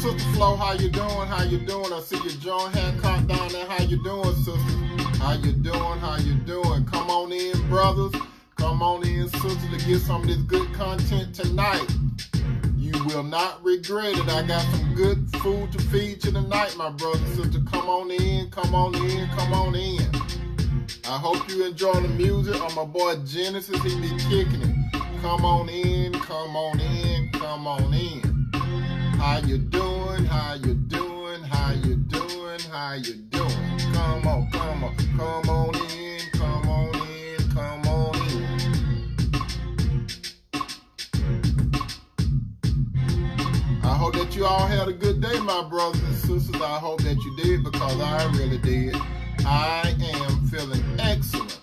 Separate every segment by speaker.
Speaker 1: Sister Flo, how you doing? How you doing? I see your John Hancock down there. How you doing, sister? How you doing? How you doing? Come on in, brothers. Come on in, sisters, to get some of this good content tonight. You will not regret it. I got some good food to feed you tonight, my brother and sister. Come on in, come on in, come on in. I hope you enjoy the music of my boy Genesis. He be kicking it. Come on in, come on in, come on in. How you doing? How you doing? How you doing? How you doing? Come on, come on, come on in, come on in, come on in. I hope that you all had a good day, my brothers and sisters. I hope that you did, because I really did. I am feeling excellent.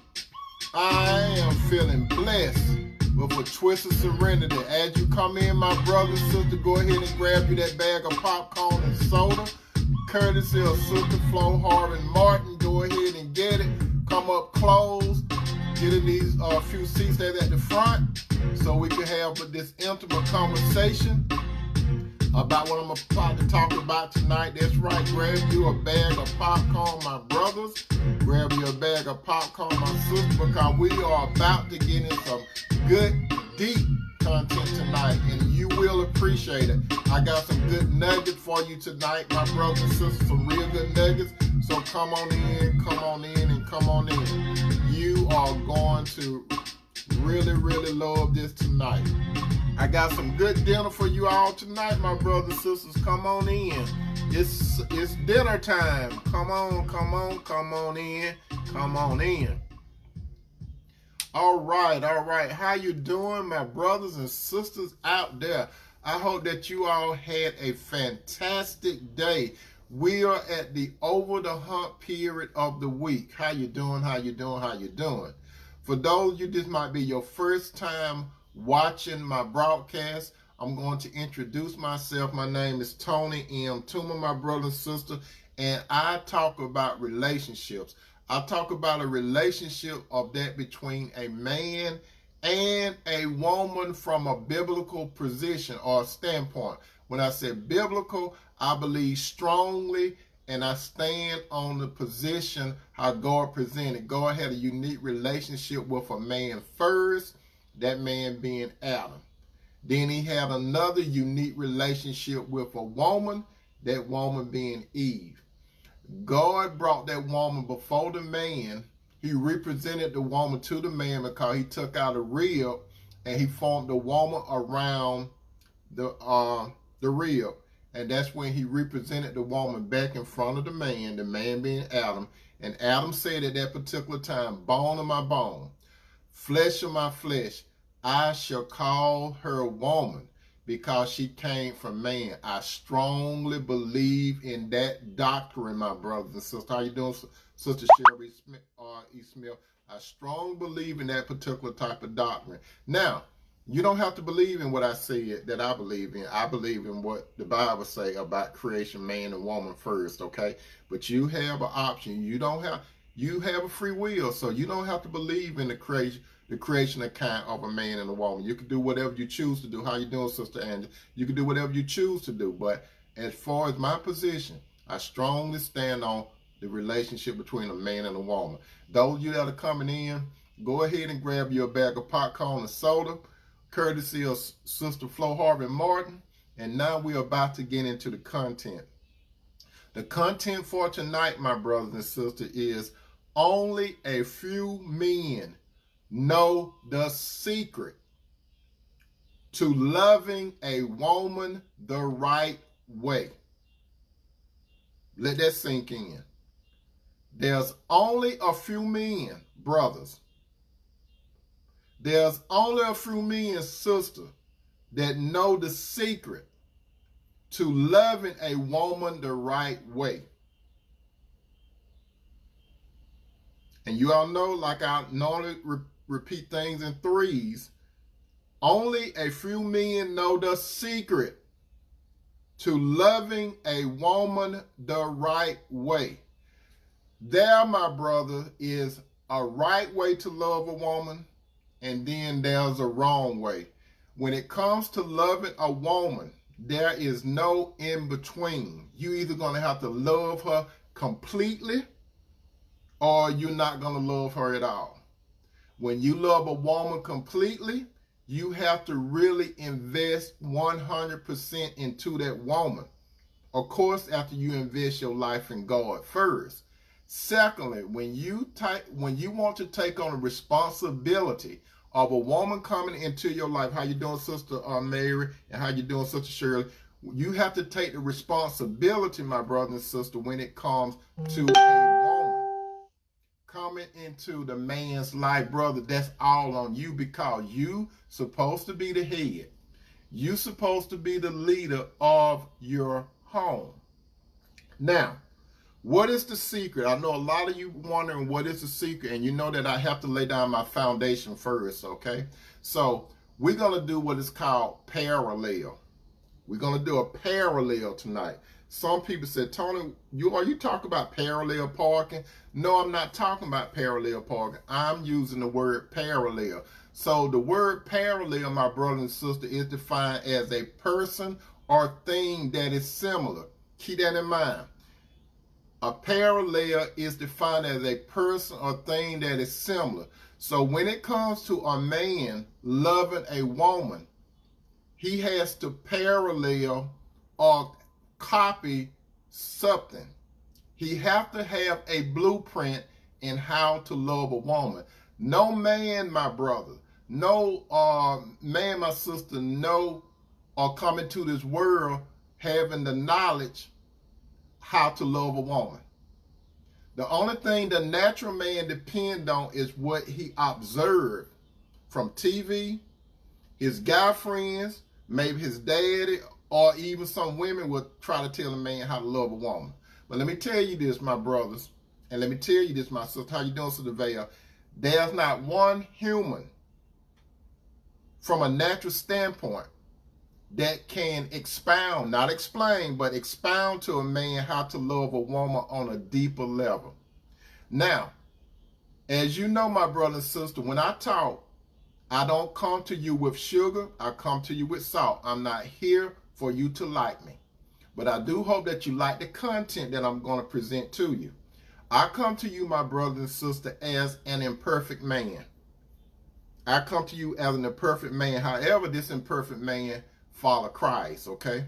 Speaker 1: I am feeling blessed with a twist of serenity. As you come in, my brother and sister, go ahead and grab you that bag of popcorn and soda, courtesy of Sister Flo Harvin Martin. Go ahead and get it. Come up close. Get in these few seats there at the front so we can have this intimate conversation about what I'm about to talk about tonight. That's right, grab you a bag of popcorn, my brothers. Grab you a bag of popcorn, my sisters, because we are about to get in some good, deep content tonight, and you will appreciate it. I got some good nuggets for you tonight, my brothers and sisters, some real good nuggets. So come on in, come on in, and come on in. You are going to really, really love this tonight. I got some good dinner for you all tonight, my brothers and sisters. Come on in. It's dinner time. Come on, come on, come on in. Come on in. All right, all right. How you doing, my brothers and sisters out there? I hope that you all had a fantastic day. We are at the over the hump period of the week. How you doing? How you doing? How you doing? For those of you, this might be your first time watching my broadcast, I'm going to introduce myself. My name is Tony M. Tuma, my brother and sister, and I talk about relationships. I talk about a relationship of that between a man and a woman from a biblical position or standpoint. When I say biblical, I believe strongly, and I stand on the position how God presented. God had a unique relationship with a man first, that man being Adam. Then he had another unique relationship with a woman, that woman being Eve. God brought that woman before the man. He represented the woman to the man because he took out a rib and he formed the woman around the rib. And that's when he represented the woman back in front of the man being Adam. And Adam said at that particular time, bone of my bone, flesh of my flesh, I shall call her woman, because she came from man. I strongly believe in that doctrine, my brothers and sisters. How you doing, Sister Sherry Smith, E. Smith? I strongly believe in that particular type of doctrine. Now, you don't have to believe in what I said that I believe in. I believe in what the Bible say about creation, man and woman first, okay? But you have an option. You have a free will, so you don't have to believe in the creation account of a man and a woman. You can do whatever you choose to do. How you doing, Sister Angela? You can do whatever you choose to do. But as far as my position, I strongly stand on the relationship between a man and a woman. Those of you that are coming in, go ahead and grab your bag of popcorn and soda, courtesy of Sister Flo Harvin Martin. And now we're about to get into the content. The content for tonight, my brothers and sisters, is only a few men know the secret to loving a woman the right way. Let that sink in. There's only a few men, brothers. There's only a few men, sisters, that know the secret to loving a woman the right way. And you all know, like I normally repeat things in threes, only a few men know the secret to loving a woman the right way. There, my brother, is a right way to love a woman, and then there's a wrong way. When it comes to loving a woman, There is no in between. You either going to have to love her completely or you're not going to love her at all. When you love a woman completely, you have to really invest 100% into that woman. Of course, after you invest your life in God first. Secondly, when you want to take on the responsibility of a woman coming into your life, how you doing, Sister Mary, and how you doing, Sister Shirley, you have to take the responsibility, my brother and sister, when it comes to a woman coming into the man's life, brother. That's all on you, because you supposed to be the head. You supposed to be the leader of your home. Now, what is the secret? I know a lot of you wondering what is the secret, and you know that I have to lay down my foundation first, okay? So we're going to do what is called parallel. We're going to do a parallel tonight. Some people said, Tony, are you talking about parallel parking? No, I'm not talking about parallel parking. I'm using the word parallel. So the word parallel, my brother and sister, is defined as a person or thing that is similar. Keep that in mind. A parallel is defined as a person or thing that is similar. So when it comes to a man loving a woman, he has to parallel or copy something. He has to have a blueprint in how to love a woman. No man, my brother, no man, my sister, no or coming to this world having the knowledge how to love a woman. The only thing the natural man depends on is what he observed from TV, his guy friends, maybe his daddy, or even some women will try to tell a man how to love a woman. But let me tell you this, my brothers, and let me tell you this, my sister. How you doing, Sister Vale? There's not one human from a natural standpoint that can expound, not explain, but expound to a man how to love a woman on a deeper level. Now, as you know, my brother and sister, when I talk, I don't come to you with sugar. I come to you with salt. I'm not here for you to like me. But I do hope that you like the content that I'm going to present to you. I come to you, my brother and sister, as an imperfect man. I come to you as an imperfect man. However, this imperfect man follow Christ, okay?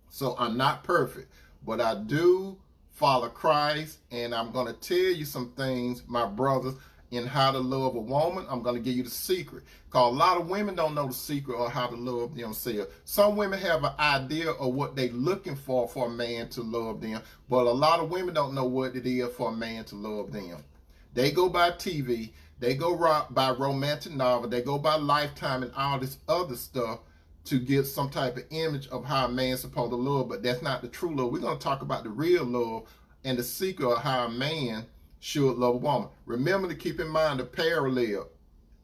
Speaker 1: So I'm not perfect, but I do follow Christ, and I'm going to tell you some things, my brothers, in how to love a woman. I'm going to give you the secret, because a lot of women don't know the secret of how to love themselves. Some women have an idea of what they're looking for a man to love them, but a lot of women don't know what it is for a man to love them. They go by TV, they go by romantic novel, they go by Lifetime and all this other stuff to get some type of image of how a man's supposed to love, but that's not the true love. We're going to talk about the real love and the secret of how a man should love a woman. Remember to keep in mind the parallel,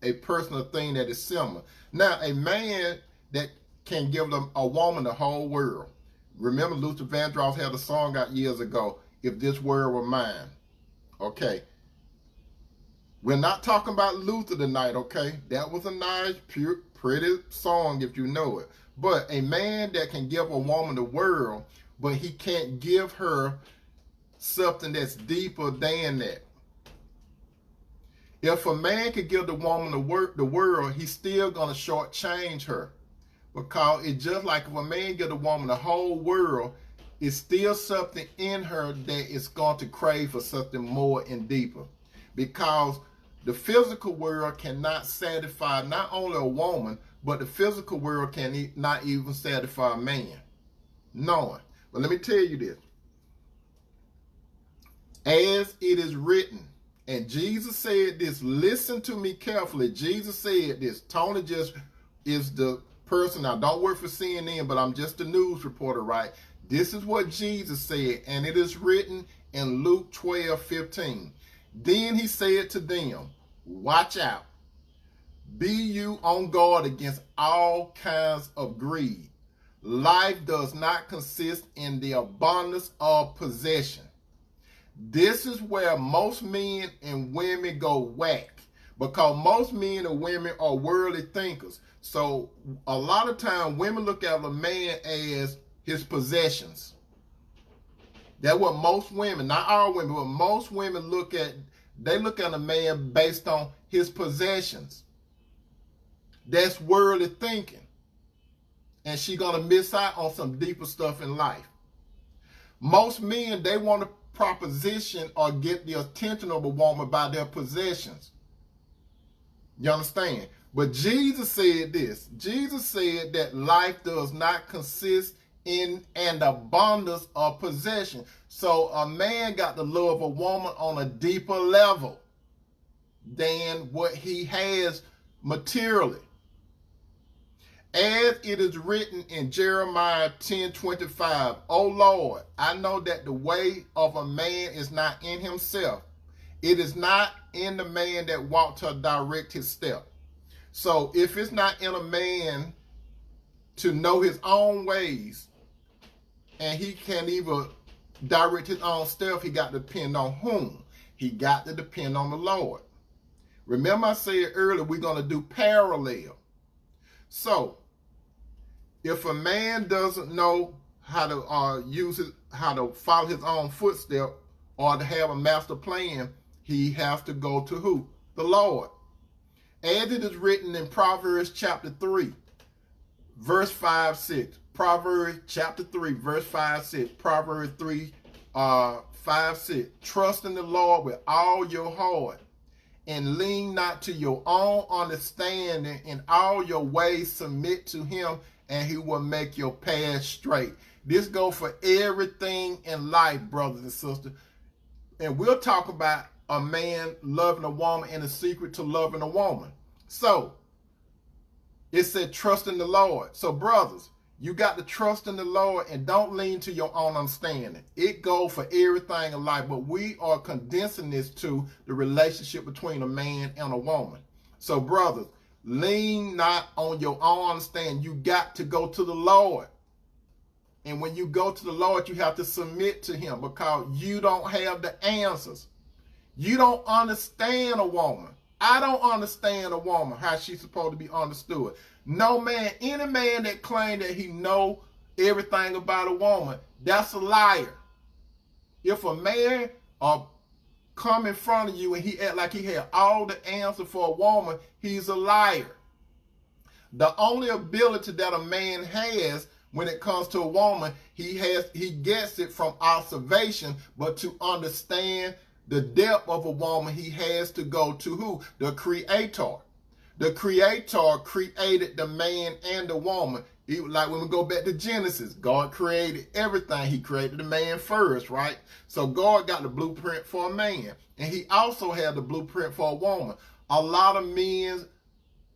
Speaker 1: a personal thing that is similar. Now, a man that can give a woman the whole world. Remember, Luther Vandross had a song out years ago, If This World Were Mine. Okay. We're not talking about Luther tonight, okay? That was a nice, pure, pretty song if you know it. But a man that can give a woman the world, but he can't give her something that's deeper than that. If a man could give the woman the world, he's still going to shortchange her. Because it's just like if a man give a woman the whole world, it's still something in her that is going to crave for something more and deeper. Because the physical world cannot satisfy not only a woman, but the physical world can not even satisfy a man. Knowing. But let me tell you this. As it is written, and Jesus said this, listen to me carefully. Jesus said this. Tony just is the person. Now, don't work for CNN, but I'm just a news reporter, right? This is what Jesus said, and it is written in Luke 12:15. Then he said to them, watch out. Be you on guard against all kinds of greed. Life does not consist in the abundance of possession. This is where most men and women go whack, Because most men and women are worldly thinkers. So a lot of times women look at a man as his possessions. That's what most women, not all women, but most women look at. They look at a man based on his possessions. That's worldly thinking. And she's going to miss out on some deeper stuff in life. Most men, they want to proposition or get the attention of a woman by their possessions. You understand? But Jesus said this. Jesus said that life does not consist in an abundance of possession. So a man got to love a woman on a deeper level than what he has materially. As it is written in Jeremiah 10:25, O Lord, I know that the way of a man is not in himself. It is not in the man that walks to direct his step. So if it's not in a man to know his own ways, and he can't even direct his own step, he got to depend on whom? He got to depend on the Lord. Remember I said earlier, we're going to do parallel. So if a man doesn't know how to how to follow his own footstep or to have a master plan, he has to go to who? The Lord. As it is written in Proverbs chapter 3, verse 5-6. Proverbs chapter 3, verse 5-6. Proverbs 3, 5-6. Trust in the Lord with all your heart, and lean not to your own understanding. In all your ways submit to him, and he will make your path straight. This goes for everything in life, brothers and sisters. And we'll talk about a man loving a woman and the secret to loving a woman. So, it said trust in the Lord. So, brothers, you got to trust in the Lord and don't lean to your own understanding. It goes for everything in life, but we are condensing this to the relationship between a man and a woman. So, brothers, lean not on your own understanding. You got to go to the Lord. And when you go to the Lord, you have to submit to him because you don't have the answers. You don't understand a woman. I don't understand a woman, how she's supposed to be understood. No man, any man that claims that he know everything about a woman, that's a liar. If a man come in front of you and he act like he had all the answer for a woman, he's a liar. The only ability that a man has when it comes to a woman, he gets it from observation, but to understand the depth of a woman, he has to go to who? The Creator. The Creator created the man and the woman. Like when we go back to Genesis, God created everything. He created the man first, right? So God got the blueprint for a man. And he also had the blueprint for a woman. A lot of men,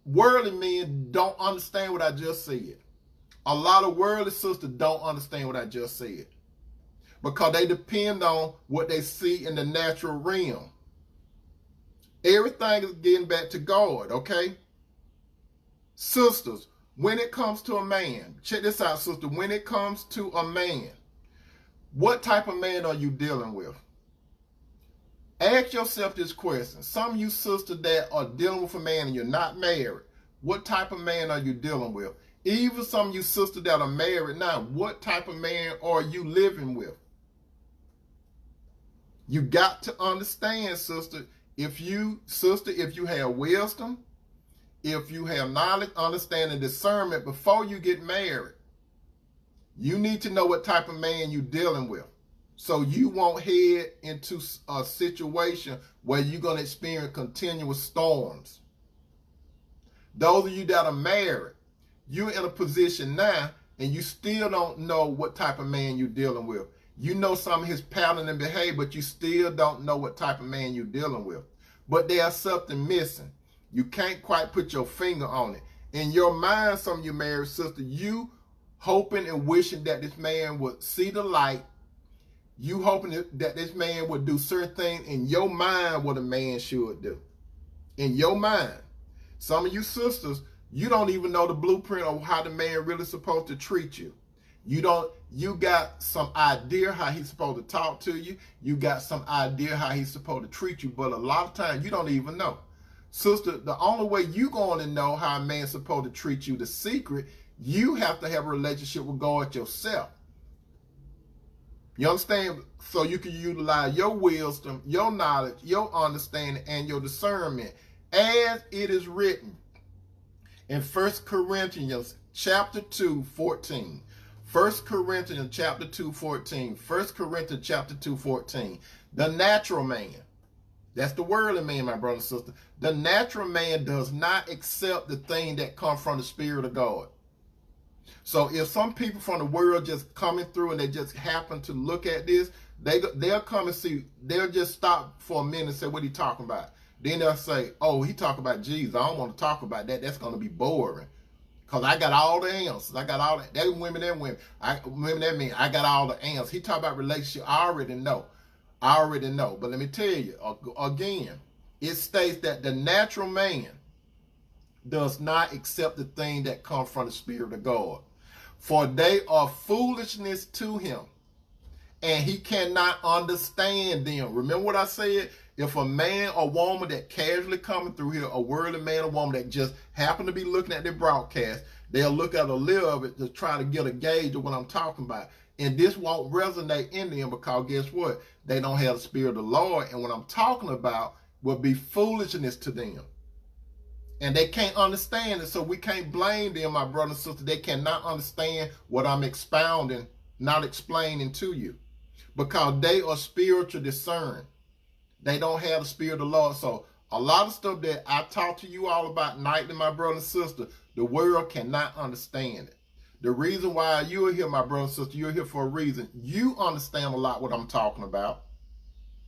Speaker 1: worldly men, don't understand what I just said. A lot of worldly sisters don't understand what I just said. Because they depend on what they see in the natural realm. Everything is getting back to God, okay? Sisters, when it comes to a man, check this out, sister. When it comes to a man, what type of man are you dealing with? Ask yourself this question. Some of you sisters that are dealing with a man and you're not married, what type of man are you dealing with? Even some of you sisters that are married now, what type of man are you living with? You got to understand, sister, if you have wisdom, if you have knowledge, understanding, discernment before you get married, you need to know what type of man you're dealing with. So you won't head into a situation where you're going to experience continuous storms. Those of you that are married, you're in a position now and you still don't know what type of man you're dealing with. You know some of his pattern and behavior, but you still don't know what type of man you're dealing with. But there's something missing. You can't quite put your finger on it. In your mind, some of you married sisters, you hoping and wishing that this man would see the light. You hoping that this man would do certain things in your mind what a man should do. In your mind. Some of you sisters, you don't even know the blueprint of how the man really supposed to treat you. You got some idea how he's supposed to talk to you. You got some idea how he's supposed to treat you, but a lot of times you don't even know. Sister, the only way you going to know how a man's supposed to treat you, the secret, you have to have a relationship with God yourself. You understand? So you can utilize your wisdom, your knowledge, your understanding, and your discernment, as it is written in 1 Corinthians chapter 2, 14. 1 Corinthians chapter 2, 14. 1 Corinthians chapter 2, 14. The natural man. That's the worldly man, my brother and sister. The natural man does not accept the thing that comes from the Spirit of God. So if some people from the world just coming through and they just happen to look at this, they'll come and see, they'll just stop for a minute and say, what are you talking about? Then they'll say, oh, he talking about Jesus. I don't want to talk about that. That's going to be boring. Because I got all the answers. I got all that women and women. Women that mean I got all the answers. He talk about relationship. I already know. But let me tell you, again, it states that the natural man does not accept the thing that comes from the Spirit of God. For they are foolishness to him, and he cannot understand them. Remember what I said? If a man or woman that casually coming through here, a worldly man or woman that just happen to be looking at their broadcast, they'll look at a little of it to try to get a gauge of what I'm talking about. And this won't resonate in them because guess what? They don't have the Spirit of the Lord. And what I'm talking about will be foolishness to them. And they can't understand it, so we can't blame them, my brother and sister. They cannot understand what I'm expounding, not explaining to you. Because they are spiritual discerned. They don't have the Spirit of the Lord. So a lot of stuff that I talk to you all about nightly, my brother and sister, the world cannot understand it. The reason why you're here, my brother and sister, you're here for a reason. You understand a lot what I'm talking about.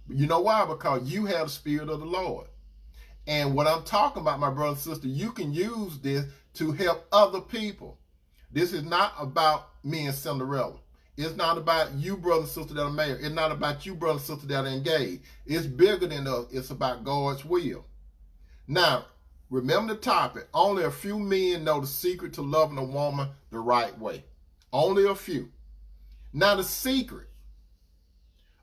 Speaker 1: You know why? Because you have the Spirit of the Lord. And what I'm talking about, my brother and sister, you can use this to help other people. This is not about me and Cinderella. It's not about you, brother and sister, that are married. It's not about you, brother and sister, that are engaged. It's bigger than us. It's about God's will. Now, remember the topic. Only a few men know the secret to loving a woman the right way. Only a few. Now, the secret.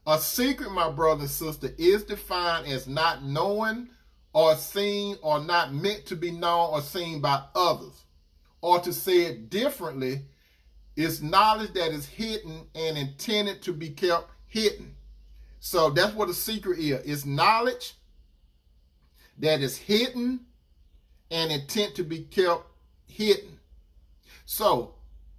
Speaker 1: A secret, my brother and sister, is defined as not knowing or seen or not meant to be known or seen by others. Or to say it differently, it's knowledge that is hidden and intended to be kept hidden. So that's what a secret is. It's knowledge that is hidden and intent to be kept hidden. So,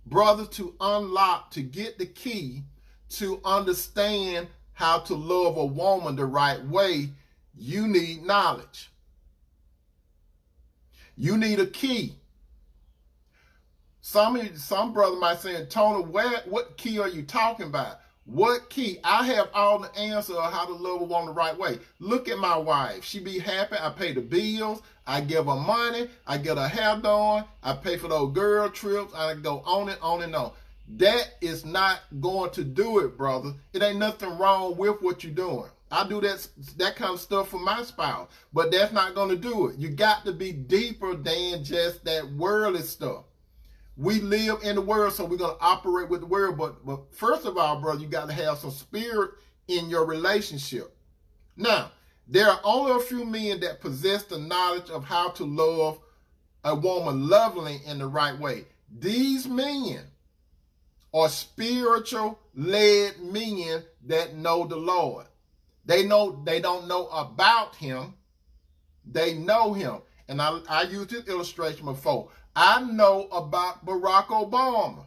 Speaker 1: brothers, to unlock, to get the key to understand how to love a woman the right way, you need knowledge. You need a key. Some brother might say, Tony, what key are you talking about? What key? I have all the answers of how to love a woman the right way. Look at my wife. She be happy. I pay the bills. I give her money. I get her hair done. I pay for those girl trips. I go on and on and on. That is not going to do it, brother. It ain't nothing wrong with what you're doing. I do that kind of stuff for my spouse, but that's not going to do it. You got to be deeper than just that worldly stuff. We live in the world, so we're going to operate with the world. But first of all, brother, you got to have some spirit in your relationship. Now, there are only a few men that possess the knowledge of how to love a woman lovingly in the right way. These men are spiritual-led men that know the Lord. They don't know about him. They know him. And I used this illustration before. I know about Barack Obama.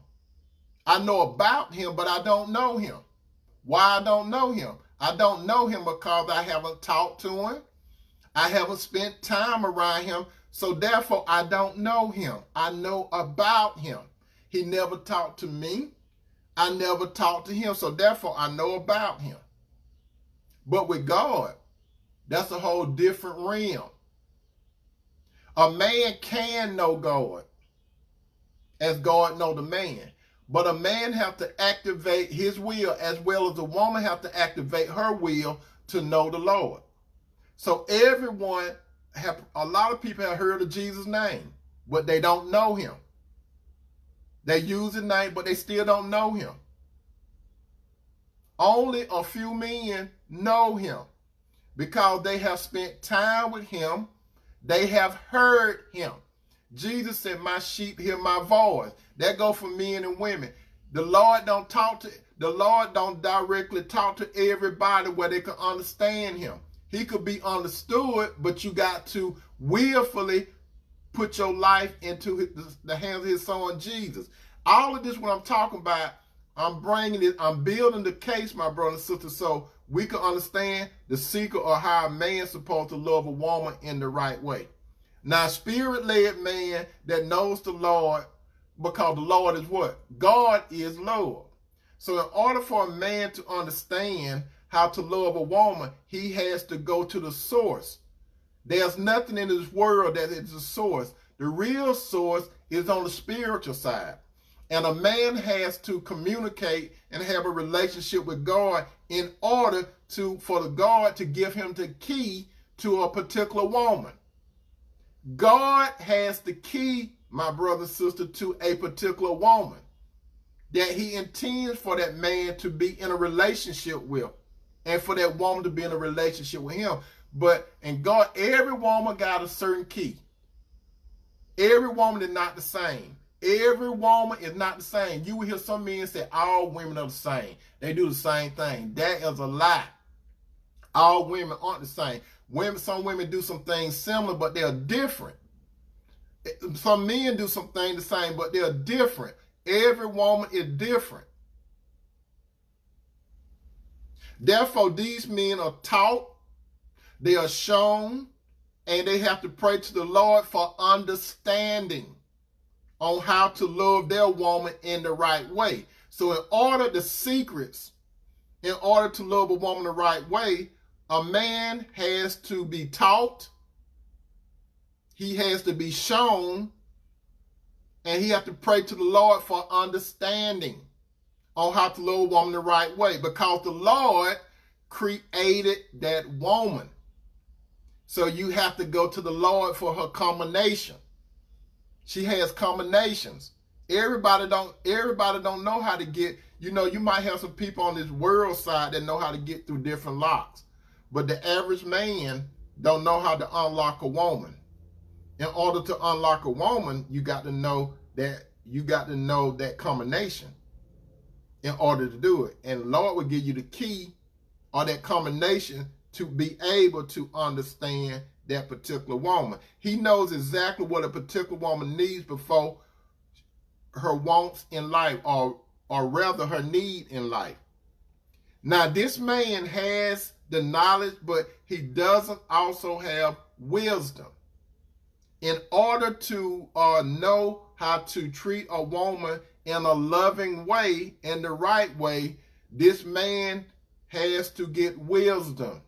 Speaker 1: I know about him, but I don't know him. Why I don't know him? I don't know him because I haven't talked to him. I haven't spent time around him. So therefore, I don't know him. I know about him. He never talked to me. I never talked to him. So therefore, I know about him. But with God, that's a whole different realm. A man can know God as God know the man. But a man have to activate his will as well as a woman have to activate her will to know the Lord. So a lot of people have heard of Jesus' name, but they don't know him. They use his name, but they still don't know him. Only a few men know him because they have spent time with him. They have heard him. Jesus said, my sheep hear my voice. That go for men and women. The Lord don't directly talk to everybody where they can understand him. He could be understood, but you got to willfully put your life into the hands of his son, Jesus. All of this, what I'm talking about, I'm building the case, my brother and sister, so we can understand the secret of how a man's supposed to love a woman in the right way. Now, spirit-led man that knows the Lord, because the Lord is what? God is love. So in order for a man to understand how to love a woman, he has to go to the source. There's nothing in this world that is the source. The real source is on the spiritual side. And a man has to communicate and have a relationship with God in order for the God to give him the key to a particular woman. God has the key, my brother and sister, to a particular woman that he intends for that man to be in a relationship with, and for that woman to be in a relationship with him. And God, every woman got a certain key. Every woman is not the same. Every woman is not the same. You will hear some men say all women are the same. They do the same thing. That is a lie. All women aren't the same. Some women do some things similar, but they're different. Some men do some things the same, but they're different. Every woman is different. Therefore, these men are taught, they are shown, and they have to pray to the Lord for understanding on how to love their woman in the right way. So in order to love a woman the right way, a man has to be taught, he has to be shown, and he has to pray to the Lord for understanding on how to love a woman the right way, because the Lord created that woman. So you have to go to the Lord for her combination. She has combinations. Everybody don't know how to get, you might have some people on this world side that know how to get through different locks. But the average man don't know how to unlock a woman. In order to unlock a woman, you got to know that combination in order to do it. And the Lord will give you the key or that combination to be able to understand that particular woman. He knows exactly what a particular woman needs before her wants in life, or rather her need in life. Now, this man has the knowledge, but he doesn't also have wisdom. In order to know how to treat a woman in a loving way, in the right way, this man has to get wisdom.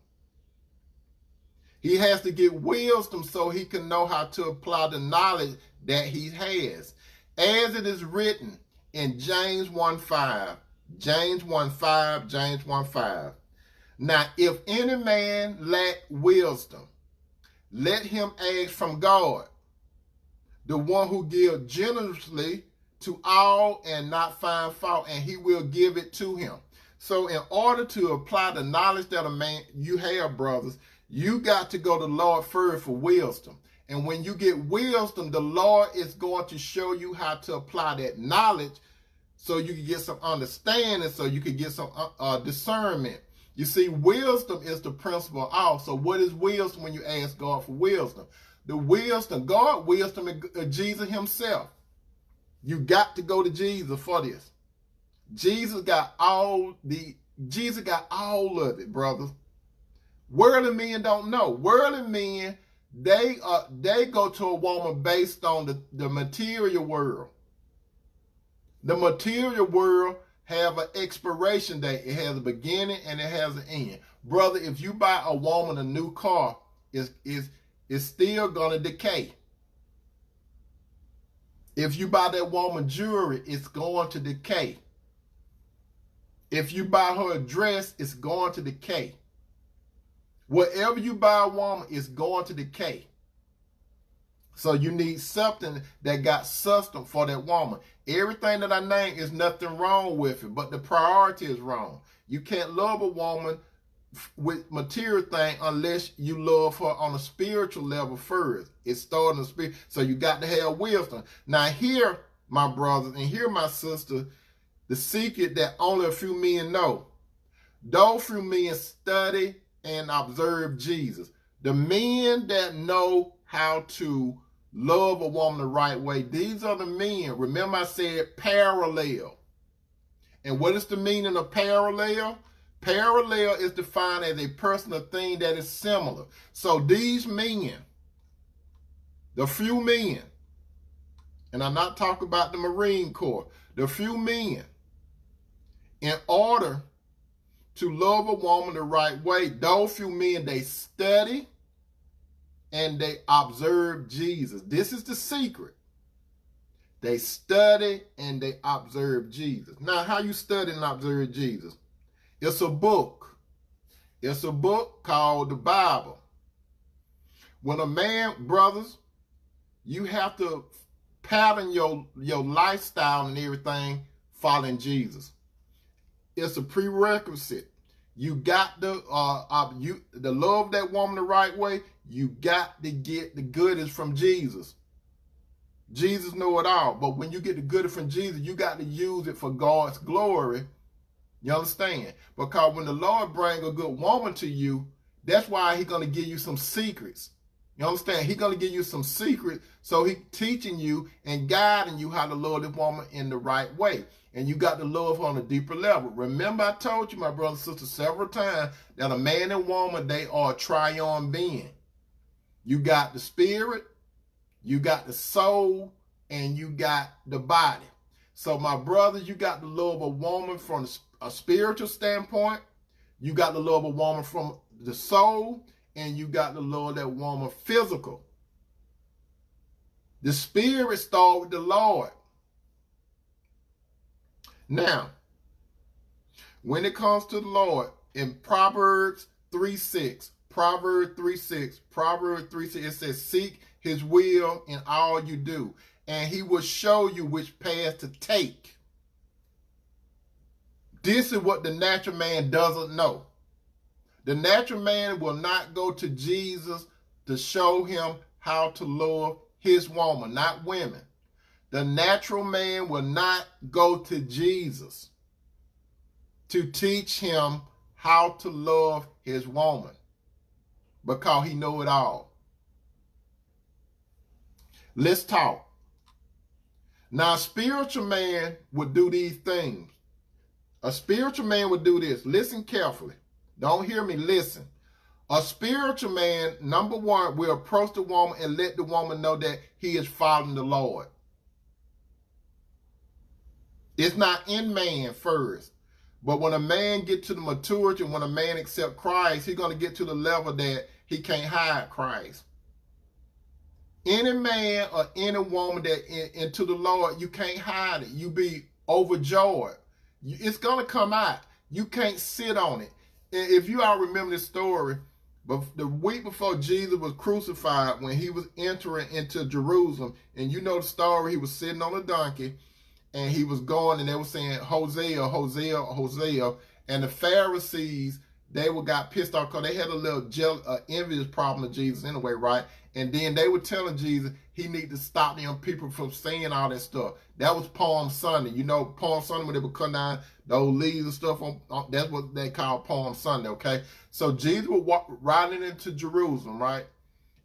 Speaker 1: He has to get wisdom so he can know how to apply the knowledge that he has. As it is written in James 1:5, James 1:5, James 1:5. Now, if any man lack wisdom, let him ask from God, the one who gives generously to all and not find fault, and he will give it to him. So in order to apply the knowledge that a man you have, brothers, you got to go to the Lord first for wisdom. And when you get wisdom, the Lord is going to show you how to apply that knowledge so you can get some understanding, so you can get some discernment. You see, wisdom is the principle of all. So what is wisdom when you ask God for wisdom? The wisdom, God wisdom is Jesus himself. You got to go to Jesus for this. Jesus got all of it, brothers. Worldly men don't know. Worldly men, they go to a woman based on the material world. The material world have an expiration date. It has a beginning and it has an end. Brother, if you buy a woman a new car, it's still gonna decay. If you buy that woman jewelry, it's going to decay. If you buy her a dress, it's going to decay. Whatever you buy a woman, it's going to decay. So you need something that got substance for that woman. Everything that I name is nothing wrong with it, but the priority is wrong. You can't love a woman with material thing unless you love her on a spiritual level first. It started in the spirit. So you got to have wisdom. Now here, my brothers, and here, my sister, the secret that only a few men know. Those few men study and observe Jesus. The men that know how to love a woman the right way, these are the men. Remember I said parallel. And what is the meaning of parallel? Parallel is defined as a person or thing that is similar. So these men, the few men, and I'm not talking about the Marine Corps, the few men, in order to love a woman the right way, those few men, they study and they observe Jesus. This is the secret. They study and they observe Jesus. Now, how you study and observe Jesus? It's a book. It's a book called the Bible. When a man, brothers, you have to pattern your lifestyle and everything following Jesus. It's a prerequisite. You got to love that woman the right way. You got to get the goodies from Jesus. Jesus know it all. But when you get the goodies from Jesus, you got to use it for God's glory. You understand? Because when the Lord bring a good woman to you, that's why he's going to give you some secrets. You understand? He's going to give you some secrets. So he's teaching you and guiding you how to love this woman in the right way. And you got to love her on a deeper level. Remember, I told you, my brother and sister, several times that a man and woman, they are a triune being. You got the spirit, you got the soul, and you got the body. So, my brothers, you got to love a woman from a spiritual standpoint. You got to love a woman from the soul, and you got to love that woman physical. The spirit starts with the Lord. Now, when it comes to the Lord, in Proverbs 3:6, it says, seek his will in all you do, and he will show you which path to take. This is what the natural man doesn't know. The natural man will not go to Jesus to show him how to love his woman, not women. The natural man will not go to Jesus to teach him how to love his woman because he knows it all. Let's talk. Now, a spiritual man would do these things. A spiritual man would do this. Listen carefully. Don't hear me. Listen. A spiritual man, number one, will approach the woman and let the woman know that he is following the Lord. It's not in man first. But when a man gets to the maturity, when a man accepts Christ, he's going to get to the level that he can't hide Christ. Any man or any woman that into the Lord, you can't hide it. You be overjoyed. It's going to come out. You can't sit on it. If you all remember this story, but the week before Jesus was crucified, when he was entering into Jerusalem, and you know the story, he was sitting on a donkey, and he was going, and they were saying, Hosea, Hosea, Hosea. And the Pharisees, they got pissed off because they had a little envious problem with Jesus anyway, right? And then they were telling Jesus he need to stop them people from saying all that stuff. That was Palm Sunday. You know, Palm Sunday, when they would cut down those leaves and stuff, that's what they call Palm Sunday, okay? So Jesus was riding into Jerusalem, right?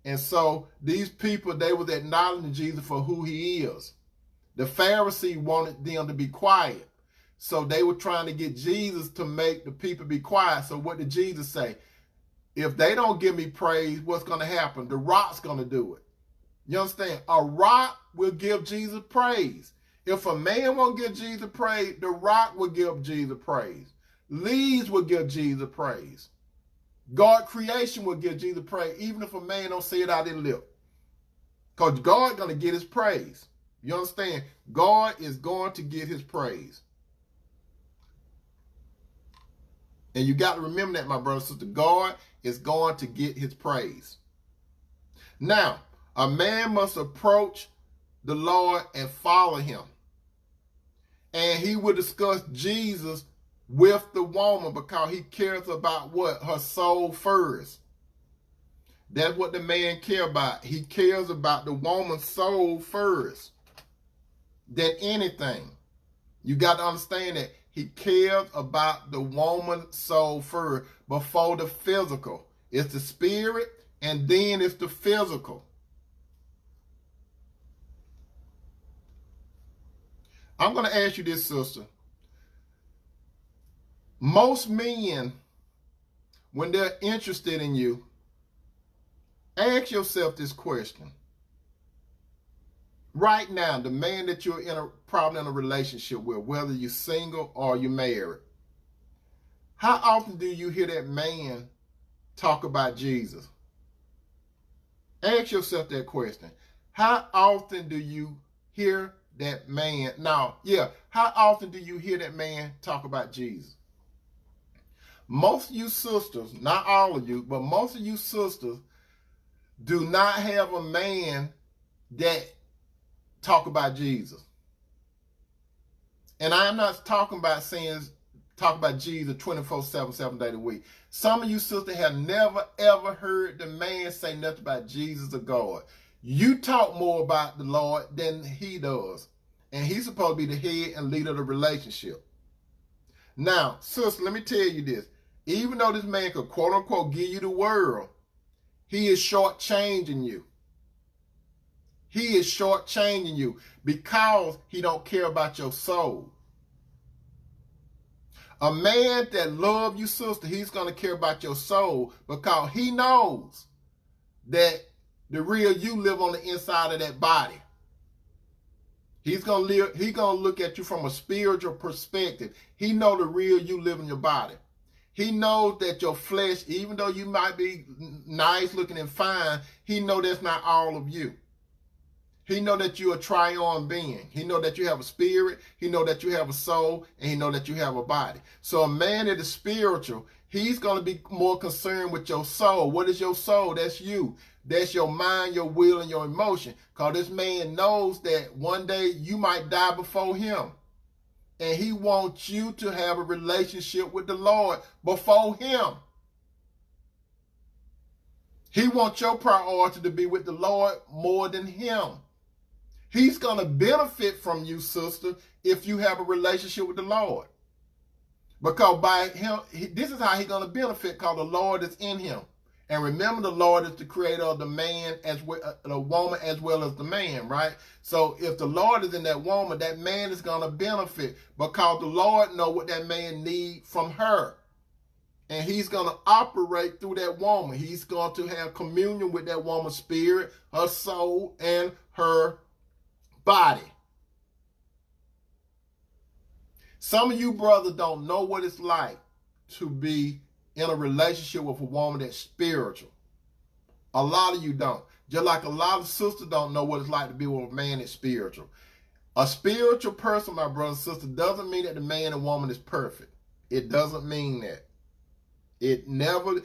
Speaker 1: And so these people, they was acknowledging Jesus for who he is. The Pharisees wanted them to be quiet. So they were trying to get Jesus to make the people be quiet. So what did Jesus say? If they don't give me praise, what's going to happen? The rock's going to do it. You understand? A rock will give Jesus praise. If a man won't give Jesus praise, the rock will give Jesus praise. Leaves will give Jesus praise. God creation will give Jesus praise, even if a man don't say it out of their lip. Because God's going to get his praise. You understand? God is going to get his praise. And you got to remember that, my brother and sister. God is going to get his praise. Now, a man must approach the Lord and follow him. And he will discuss Jesus with the woman because he cares about what? Her soul first. That's what the man cares about. He cares about the woman's soul first than anything. You got to understand that he cares about the woman's soul first before the physical. It's the spirit and then it's the physical. I'm going to ask you this, sister. Most men, when they're interested in you, ask yourself this question. Right now, the man that you're probably in a relationship with, whether you're single or you're married, how often do you hear that man talk about Jesus? Ask yourself that question. How often do you hear that man? How often do you hear that man talk about Jesus? Most of you sisters, not all of you, but most of you sisters do not have a man that talk about Jesus. And I'm not talking about talk about Jesus 24/7, 7 days a week. Some of you sisters have never ever heard the man say nothing about Jesus or God. You talk more about the Lord than he does. And he's supposed to be the head and leader of the relationship. Now, sister, let me tell you this. Even though this man could quote unquote give you the world, he is shortchanging you. He is shortchanging you because he don't care about your soul. A man that loves you, sister, he's going to care about your soul because he knows that the real you live on the inside of that body. He's going to look at you from a spiritual perspective. He knows the real you live in your body. He knows that your flesh, even though you might be nice looking and fine, he knows that's not all of you. He knows that you're a triune being. He knows that you have a spirit. He knows that you have a soul. And he knows that you have a body. So a man that is spiritual, he's going to be more concerned with your soul. What is your soul? That's you. That's your mind, your will, and your emotion. Because this man knows that one day you might die before him. And he wants you to have a relationship with the Lord before him. He wants your priority to be with the Lord more than him. He's going to benefit from you, sister, if you have a relationship with the Lord. Because by him, this is how he's going to benefit, because the Lord is in him. And remember, the Lord is the creator of the man as well, the woman as well as the man, right? So if the Lord is in that woman, that man is going to benefit because the Lord knows what that man needs from her. And he's going to operate through that woman. He's going to have communion with that woman's spirit, her soul, and her body. Some of you brothers don't know what it's like to be in a relationship with a woman that's spiritual. A lot of you don't. Just like a lot of sisters don't know what it's like to be with a man that's spiritual. A spiritual person, my brother and sister, doesn't mean that the man and woman is perfect. It doesn't mean that. It never,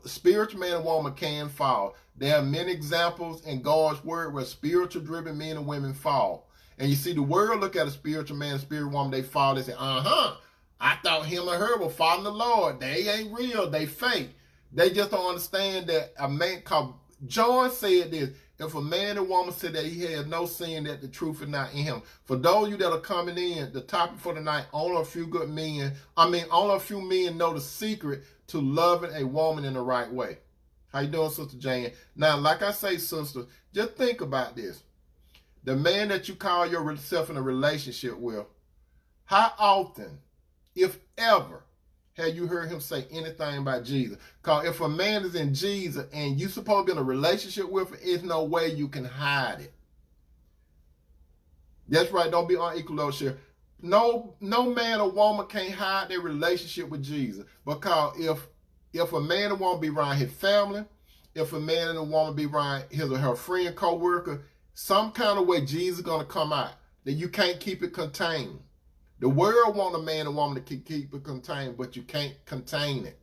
Speaker 1: spiritual man and woman can fall. There are many examples in God's word where spiritual driven men and women fall. And you see the world look at a spiritual man and spiritual woman, they fall, they say, I thought him or her were following the Lord. They ain't real. They fake. They just don't understand that a man, called John said this, if a man and woman said that he has no sin, that the truth is not in him. For those of you that are coming in, the topic for tonight, only a few men know the secret to loving a woman in the right way. How you doing, Sister Jane? Now, like I say, sister, just think about this. The man that you call yourself in a relationship with, how often, if ever, have you heard him say anything about Jesus? Because if a man is in Jesus and you're supposed to be in a relationship with him, there's no way you can hide it. That's right. Don't be unequal, share. No man or woman can't hide their relationship with Jesus. Because if a man and woman be around his family, if a man and a woman be around his or her friend, co-worker, some kind of way Jesus is going to come out. That you can't keep it contained. The world wants a man and woman to keep it contained, but you can't contain it.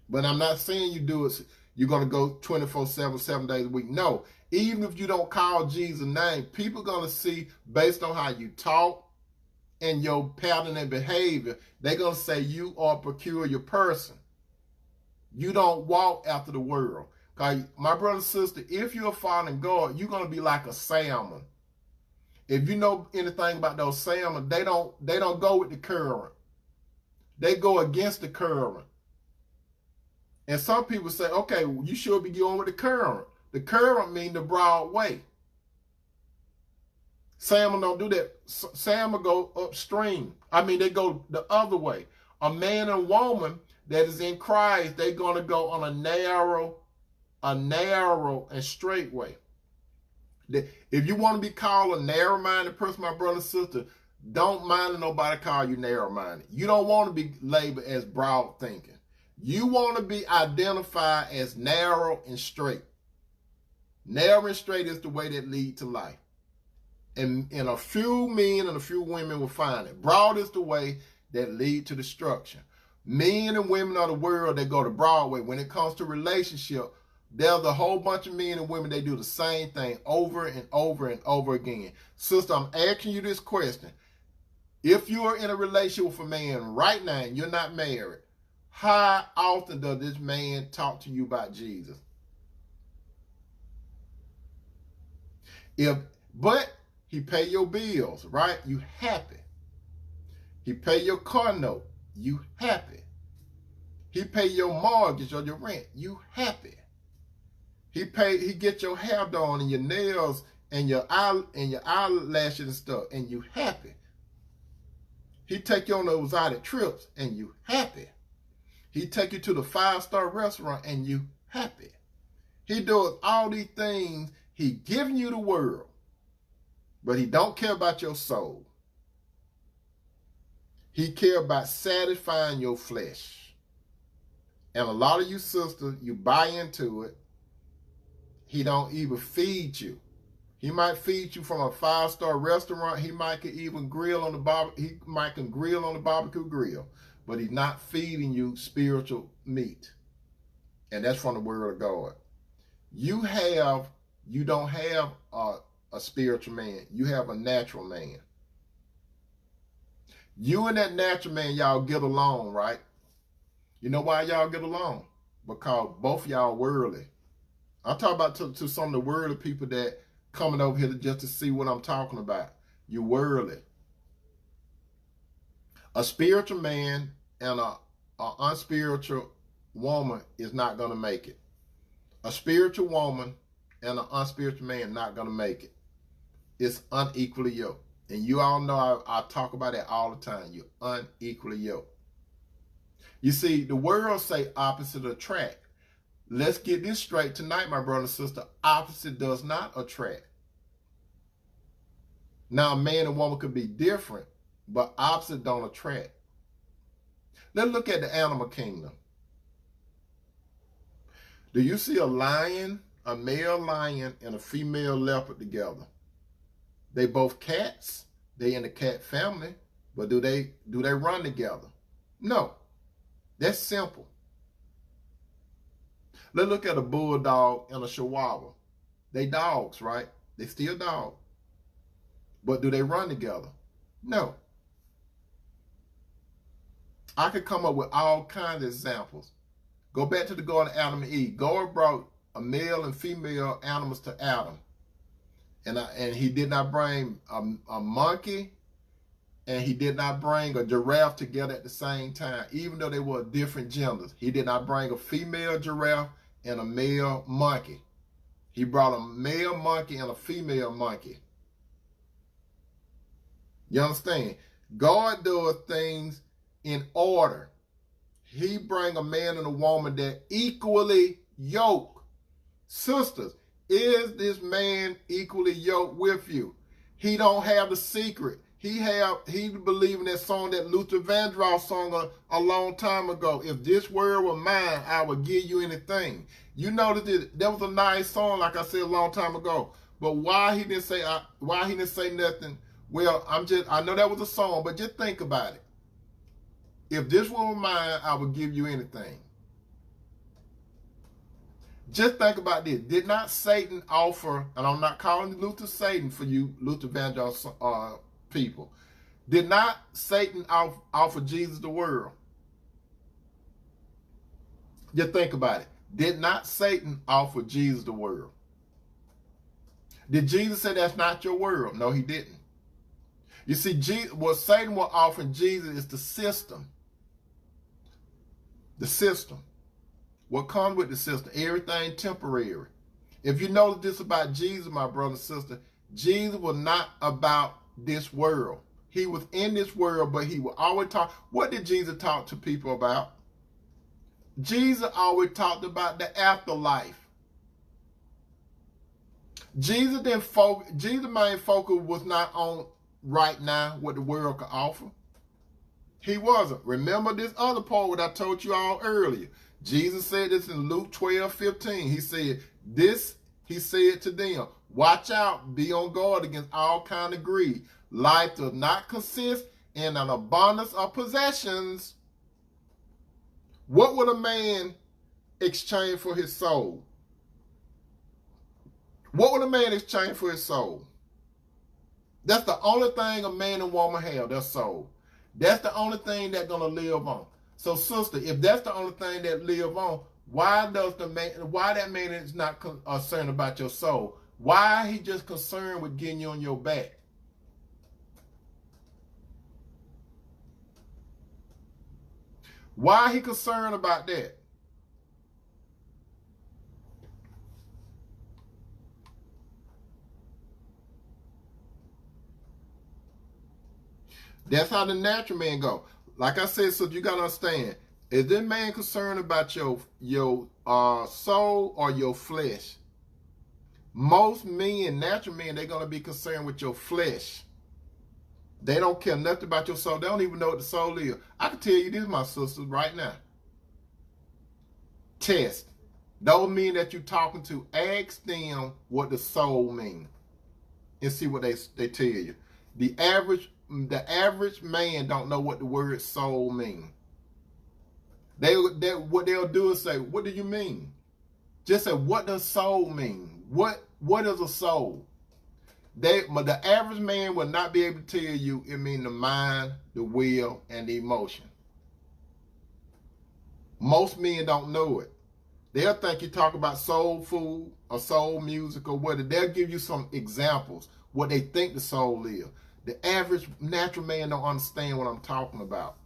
Speaker 1: But I'm not saying you do it, you're going to go 24/7, 7 days a week. No, even if you don't call Jesus' name, people are going to see based on how you talk and your pattern and behavior, they're going to say you are a peculiar person. You don't walk after the world. Because my brother and sister, if you're following God, you're going to be like a salmon. If you know anything about those salmon, they don't go with the current. They go against the current. And some people say, okay, well, you should be going with the current. The current means the broad way. Salmon don't do that. Salmon go upstream. They go the other way. A man and woman that is in Christ, they're going to go on a narrow and straight way. If you want to be called a narrow-minded person, my brother and sister, don't mind nobody call you narrow-minded. You don't want to be labeled as broad thinking. You want to be identified as narrow and straight. Narrow and straight is the way that leads to life. And a few men and a few women will find it. Broad is the way that leads to destruction. Men and women of the world, they go the broad way. When it comes to relationship, there's a whole bunch of men and women, they do the same thing over and over and over again. Sister, I'm asking you this question. If you are in a relationship with a man right now and you're not married, how often does this man talk to you about Jesus? But he pay your bills, right? You happy. He pay your car note. You happy. He pay your mortgage or your rent. You happy. He get your hair done and your nails and your eyelashes and stuff, and you happy. He take you on those exotic trips and you happy. He take you to the 5-star restaurant and you happy. He does all these things. He giving you the world, but he don't care about your soul. He care about satisfying your flesh. And a lot of you sisters, you buy into it. He don't even feed you. He might feed you from a 5-star restaurant. He might even grill on the barbecue grill, but he's not feeding you spiritual meat. And that's from the word of God. You don't have a spiritual man. You have a natural man. You and that natural man, y'all get along, right? You know why y'all get along? Because both y'all worldly. I'm talking about to some of the worldly people that coming over here just to see what I'm talking about. You worldly. A spiritual man and a unspiritual woman is not going to make it. A spiritual woman and an unspiritual man not going to make it. It's unequally yoked. And you all know I talk about that all the time. You're unequally yoked. You see, the world say opposite attract. Let's get this straight tonight, my brother and sister. Opposite does not attract. Now, a man and woman could be different, but opposite don't attract. Let's look at the animal kingdom. Do you see a lion, a male lion, and a female leopard together? They both cats. They in the cat family, but do they run together? No. That's simple. Let's look at a bulldog and a chihuahua. They dogs, right? They still dogs. But do they run together? No. I could come up with all kinds of examples. Go back to the Garden of Adam and Eve. God brought a male and female animals to Adam. And he did not bring a monkey, and he did not bring a giraffe together at the same time, even though they were different genders. He did not bring a female giraffe and a male monkey. He brought a male monkey and a female monkey. You understand? God does things in order. He bring a man and a woman that equally yoke. Sisters, is this man equally yoked with you? He don't have the secret. He believe in that song that Luther Vandross sung a long time ago. If this world were mine, I would give you anything. You notice that was a nice song, like I said a long time ago. But why he didn't say nothing? Well, I know that was a song, but just think about it. If this were mine, I would give you anything. Just think about this. Did not Satan offer, and I'm not calling Luther Satan for you Luther Vandross people. Did not Satan offer Jesus the world? Just think about it. Did not Satan offer Jesus the world? Did Jesus say that's not your world? No, he didn't. You see, what Satan was offering Jesus is the system. The system. What comes with the system? Everything temporary. If you notice this about Jesus, my brother and sister, Jesus was not about this world. He was in this world, but he would always talk. What did Jesus talk to people about? Jesus always talked about the afterlife. Jesus main focus was not on right now what the world could offer. He wasn't. Remember this other part what I told you all earlier. Jesus said this in Luke 12:15. He said to them, watch out, be on guard against all kind of greed. Life does not consist in an abundance of possessions. What would a man exchange for his soul? What would a man exchange for his soul? That's the only thing a man and woman have, their soul. That's the only thing that's going to live on. So, sister, if that's the only thing that live on, why that man is not concerned about your soul? Why he just concerned with getting you on your back? Why he concerned about that? That's how the natural man go. Like I said, so you got to understand, is this man concerned about your soul or your flesh? Most men, natural men, they're going to be concerned with your flesh. They don't care nothing about your soul. They don't even know what the soul is. I can tell you this, my sisters, right now. Test. Those men that you're talking to, ask them what the soul means and see what they tell you. The average man don't know what the word soul means. What they'll do is say, what do you mean? Just say, what does soul mean? What is a soul? But the average man will not be able to tell you it means the mind, the will, and the emotion. Most men don't know it. They'll think you talk about soul food or soul music or whatever. They'll give you some examples what they think the soul is. The average natural man don't understand what I'm talking about.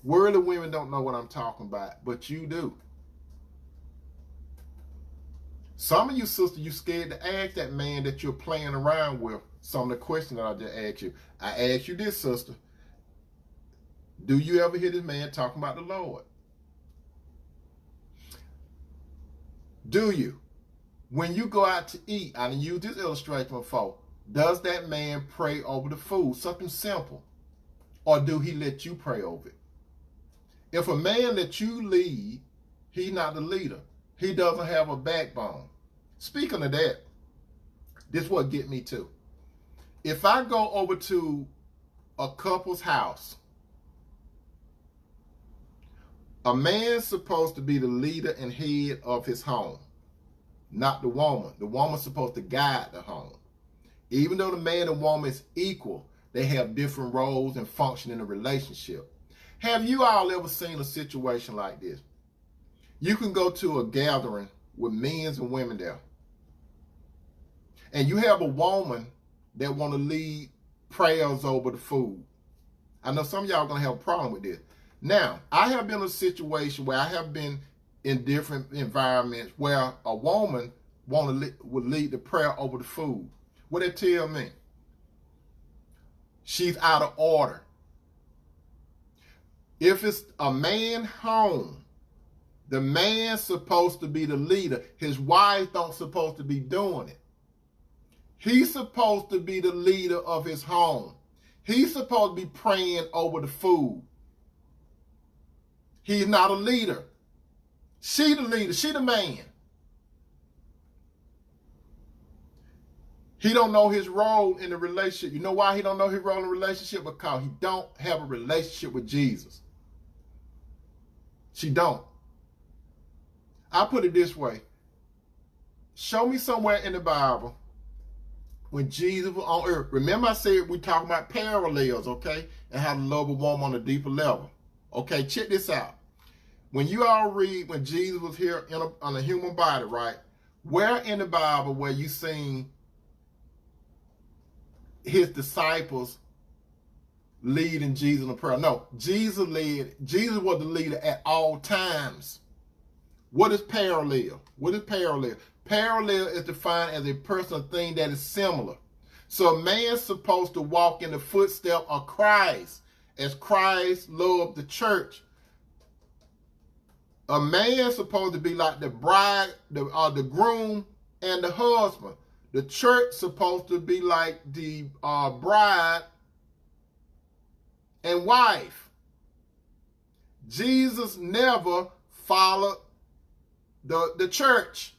Speaker 1: Worldly women don't know what I'm talking about, but you do. Some of you sisters, you scared to ask that man that you're playing around with some of the questions that I just asked you. I asked you this, sister. Do you ever hear this man talking about the Lord? Do you? When you go out to eat, I use this illustration before, does that man pray over the food? Something simple. Or do he let you pray over it? If a man lets you lead, he's not the leader. He doesn't have a backbone. Speaking of that, this is what get me to. If I go over to a couple's house, a man's supposed to be the leader and head of his home, not the woman. The woman's supposed to guide the home. Even though the man and woman is equal, they have different roles and function in a relationship. Have you all ever seen a situation like this? You can go to a gathering with men and women there, and you have a woman that want to lead prayers over the food. I know some of y'all are going to have a problem with this. Now, I have been in a situation where I have been in different environments where a woman would lead the prayer over the food. What it tell me? She's out of order. If it's a man home, the man's supposed to be the leader. His wife don't supposed to be doing it. He's supposed to be the leader of his home. He's supposed to be praying over the food. He's not a leader. She the leader. She the man. He don't know his role in the relationship. You know why he don't know his role in the relationship? Because he don't have a relationship with Jesus. She don't. I put it this way. Show me somewhere in the Bible when Jesus was on earth. Remember I said we talking about parallels, okay? And how to love a woman on a deeper level. Okay, check this out. When you all read when Jesus was here on a human body, right? Where in the Bible where you seen his disciples leading Jesus in prayer? No, Jesus was the leader at all times. What is parallel? What is parallel? Parallel is defined as a person or thing that is similar. So a man's supposed to walk in the footsteps of Christ, as Christ loved the church. A man's supposed to be like the bride, the groom, and the husband. The church supposed to be like the bride and wife. Jesus never followed the church,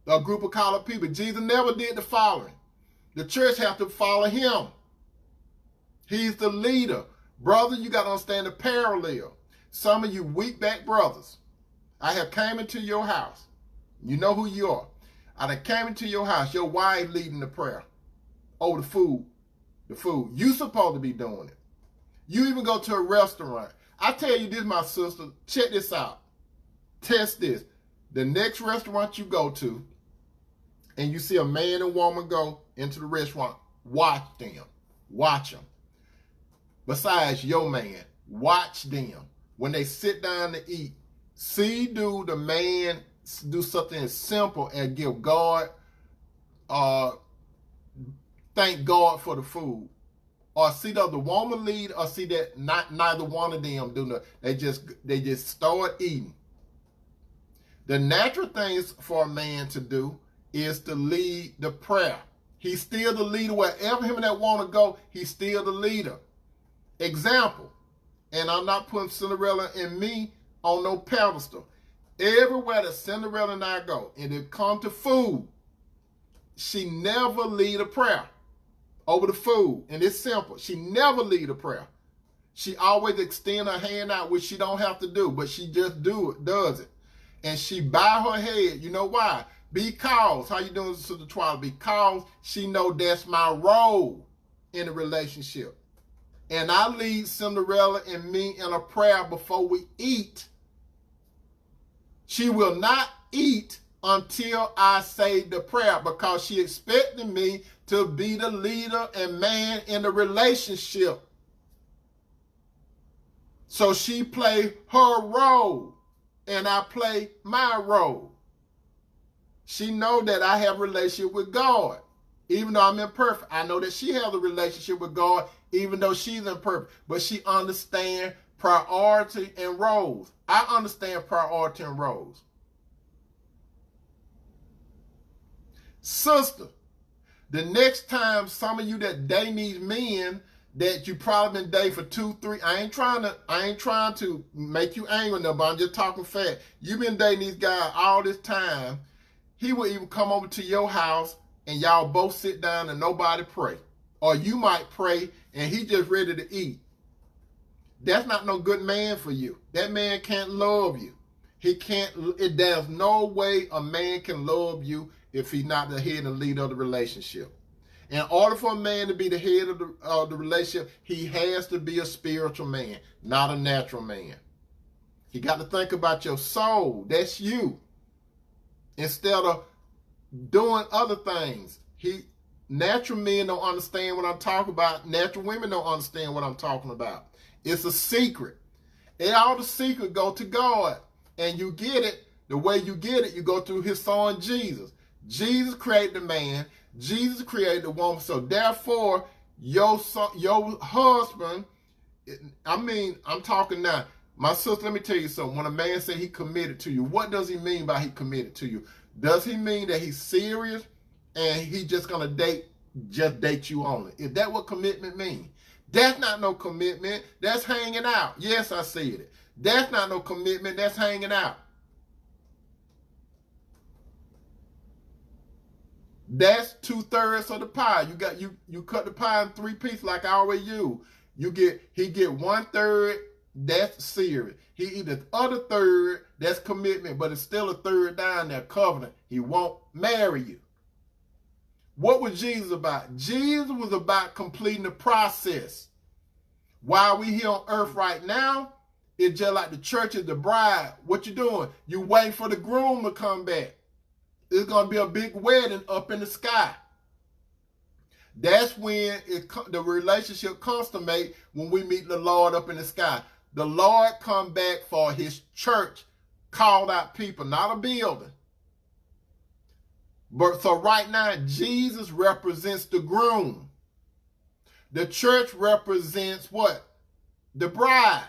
Speaker 1: a group of colored people. Jesus never did the following. The church have to follow him. He's the leader. Brother, you got to understand the parallel. Some of you weak back brothers, I have came into your house. You know who you are. I have came into your house, your wife leading the prayer over the food. You supposed to be doing it. You even go to a restaurant. I tell you this, my sister, check this out. Test this. The next restaurant you go to, and you see a man and woman go into the restaurant, watch them. Watch them. Besides your man, watch them. When they sit down to eat, do the man do something as simple as give God, thank God for the food. Or see the woman lead, or see that neither one of them do nothing. They just start eating. The natural things for a man to do is to lead the prayer. He's still the leader. Wherever him and that want to go, he's still the leader. Example, and I'm not putting Cinderella and me on no pedestal. Everywhere that Cinderella and I go, and it come to food, she never lead a prayer over the food. And it's simple. She never lead a prayer. She always extend her hand out, which she don't have to do, but she just does it. And she bow her head. You know why? Because, how you doing, Sister Twyla? Because she know that's my role in a relationship. And I lead Cinderella and me in a prayer before we eat. She will not eat until I say the prayer, because she expected me to be the leader and man in the relationship. So she play her role and I play my role. She know that I have a relationship with God, even though I'm imperfect. I know that she has a relationship with God, even though she's imperfect. But she understands priority and roles. I understand priority and roles. Sister, the next time some of you that date these men that you probably been dating for 2, 3, I ain't trying to make you angry no, but I'm just talking fact. You've been dating these guys all this time. He will even come over to your house and y'all both sit down and nobody pray. Or you might pray and he just ready to eat. That's not no good man for you. That man can't love you. There's no way a man can love you if he's not the head and leader of the relationship. In order for a man to be the head of the relationship, he has to be a spiritual man, not a natural man. He got to think about your soul. That's you. Instead of doing other things. Natural men don't understand what I'm talking about. Natural women don't understand what I'm talking about. It's a secret. And all the secret go to God. And you get it, the way you get it, you go through his son Jesus. Jesus created the man. Jesus created the woman. So therefore, your husband, I'm talking now. My sister, let me tell you something. When a man says he committed to you, what does he mean by he committed to you? Does he mean that he's serious and he just gonna date you only? Is that what commitment means? That's not no commitment. That's hanging out. Yes, I said it. That's not no commitment. That's hanging out. That's 2/3 of the pie. You cut the pie in 3 pieces like I always use. He get 1/3. That's serious. He eat the other 1/3, that's commitment, but it's still a 1/3 down there, covenant. He won't marry you. What was Jesus about? Jesus was about completing the process. While we here on earth right now, it's just like the church is the bride. What you doing? You waiting for the groom to come back. It's going to be a big wedding up in the sky. That's when the relationship consummate, when we meet the Lord up in the sky. The Lord come back for his church, called out people, not a building. But so right now, Jesus represents the groom. The church represents what? The bride.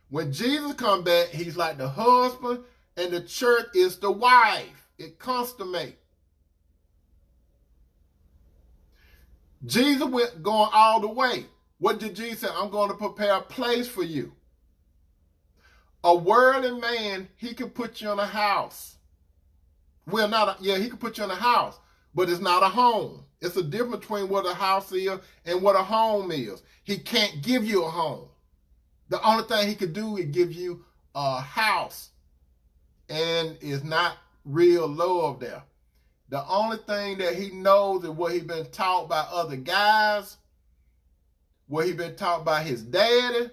Speaker 1: When Jesus come back, he's like the husband, and the church is the wife. It consummates. Jesus went going all the way. What did Jesus say? I'm going to prepare a place for you. A worldly man, he can put you in a house. Well, he can put you in a house, but it's not a home. It's a difference between what a house is and what a home is. He can't give you a home. The only thing he could do is give you a house, and it's not real love there. The only thing that he knows is what he's been taught by other guys, what he's been taught by his daddy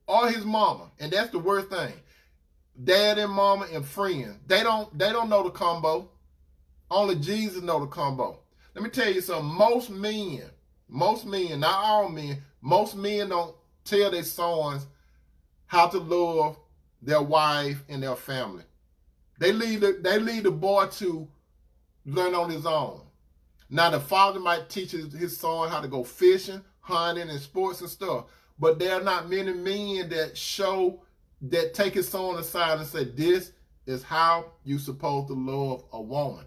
Speaker 1: or his mama. And that's the worst thing. Dad and mama and friends. They don't know the combo. Only Jesus know the combo. Let me tell you something. Most men, not all men, most men don't tell their sons how to love their wife and their family. They leave the boy to learn on his own. Now, the father might teach his son how to go fishing, hunting, and sports and stuff. But there are not many men that take his son aside and say, this is how you're supposed to love a woman.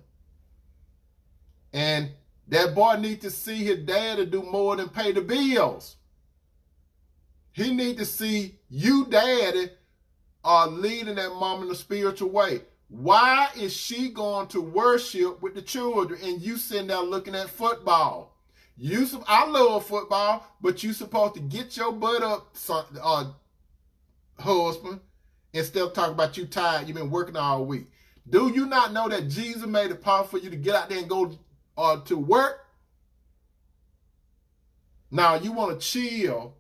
Speaker 1: And that boy needs to see his daddy do more than pay the bills. He needs to see you, daddy, are leading that mom in a spiritual way. Why is she going to worship with the children and you sitting there looking at football? I love football, but you supposed to get your butt up, husband, instead of talking about you tired, you've been working all week. Do you not know that Jesus made it possible for you to get out there and go to work? Now, you want to chill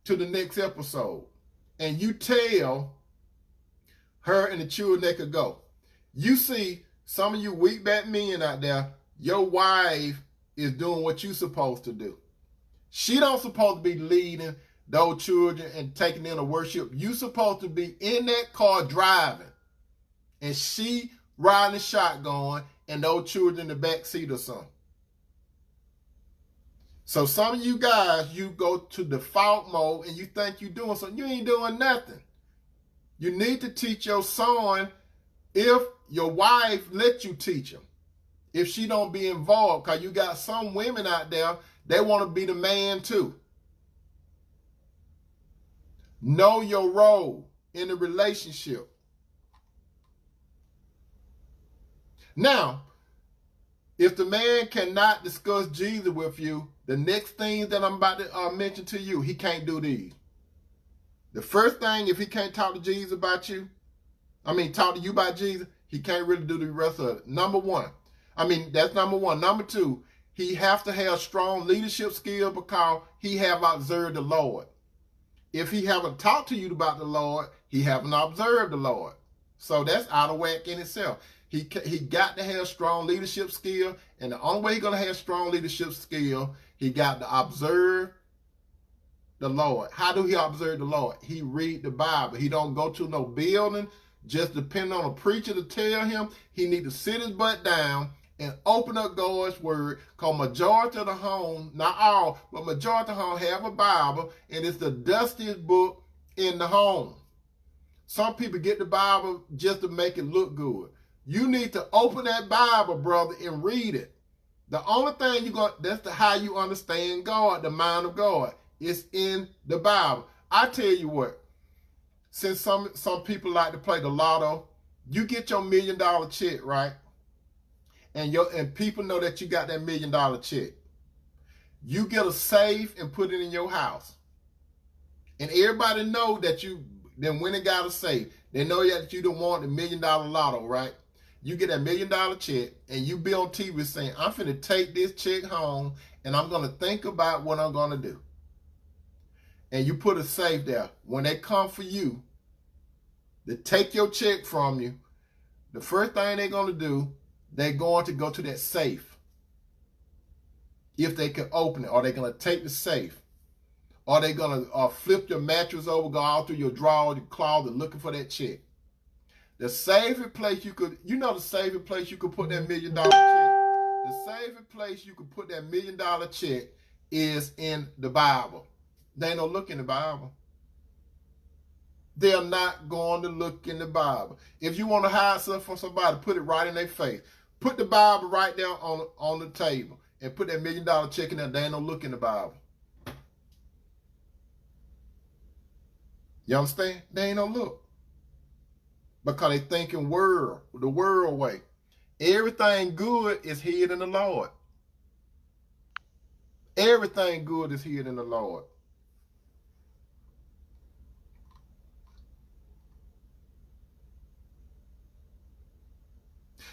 Speaker 1: to the next episode, and you tell her and the children they could go. You see, some of you weak back men out there, your wife is doing what you supposed to do. She don't supposed to be leading those children and taking them to worship. You supposed to be in that car driving, and she riding the shotgun, and those children in the back seat or something. So some of you guys, you go to default mode and you think you're doing something. You ain't doing nothing. You need to teach your son if your wife let you teach him. If she don't be involved, because you got some women out there, they want to be the man too. Know your role in the relationship. Now, if the man cannot discuss Jesus with you, the next thing that I'm about to mention to you, he can't do these. The first thing, if he can't talk to Jesus about you, talk to you about Jesus, he can't really do the rest of it. That's number one. Number two, he has to have strong leadership skills because he have observed the Lord. If he haven't talked to you about the Lord, he haven't observed the Lord. So that's out of whack in itself. He got to have strong leadership skill, and the only way he's going to have strong leadership skill, he got to observe the Lord. How do he observe the Lord? He read the Bible. He don't go to no building, just depend on a preacher to tell him. He need to sit his butt down and open up God's word, because majority of the home, not all, but majority of the home have a Bible, and it's the dustiest book in the home. Some people get the Bible just to make it look good. You need to open that Bible, brother, and read it. The only thing that's how you understand God, the mind of God. It's in the Bible. I tell you what, since some people like to play the lotto, you get your $1 million check, right? And people know that you got that $1 million check. You get a safe and put it in your house. And everybody know that you then went and got a safe. They know that you don't want the $1 million lotto, right? You get that $1 million check and you be on TV saying, I'm finna take this check home and I'm going to think about what I'm going to do. And you put a safe there. When they come for you to take your check from you, the first thing they're going to do, they're going to go to that safe. If they can open it, or they're going to take the safe. Or they're going to flip your mattress over, go all through your drawer, your closet, looking for that check. The safest place you could, the safest place you could put that $1 million check. The safest place you could put that $1 million check is in the Bible. They ain't no look in the Bible. They're not going to look in the Bible. If you want to hide something from somebody, put it right in their face. Put the Bible right there on the table and put that $1 million check in there. They ain't no look in the Bible. You understand? They ain't no look. Because they thinking the world way. Everything good is hid in the Lord. Everything good is hid in the Lord.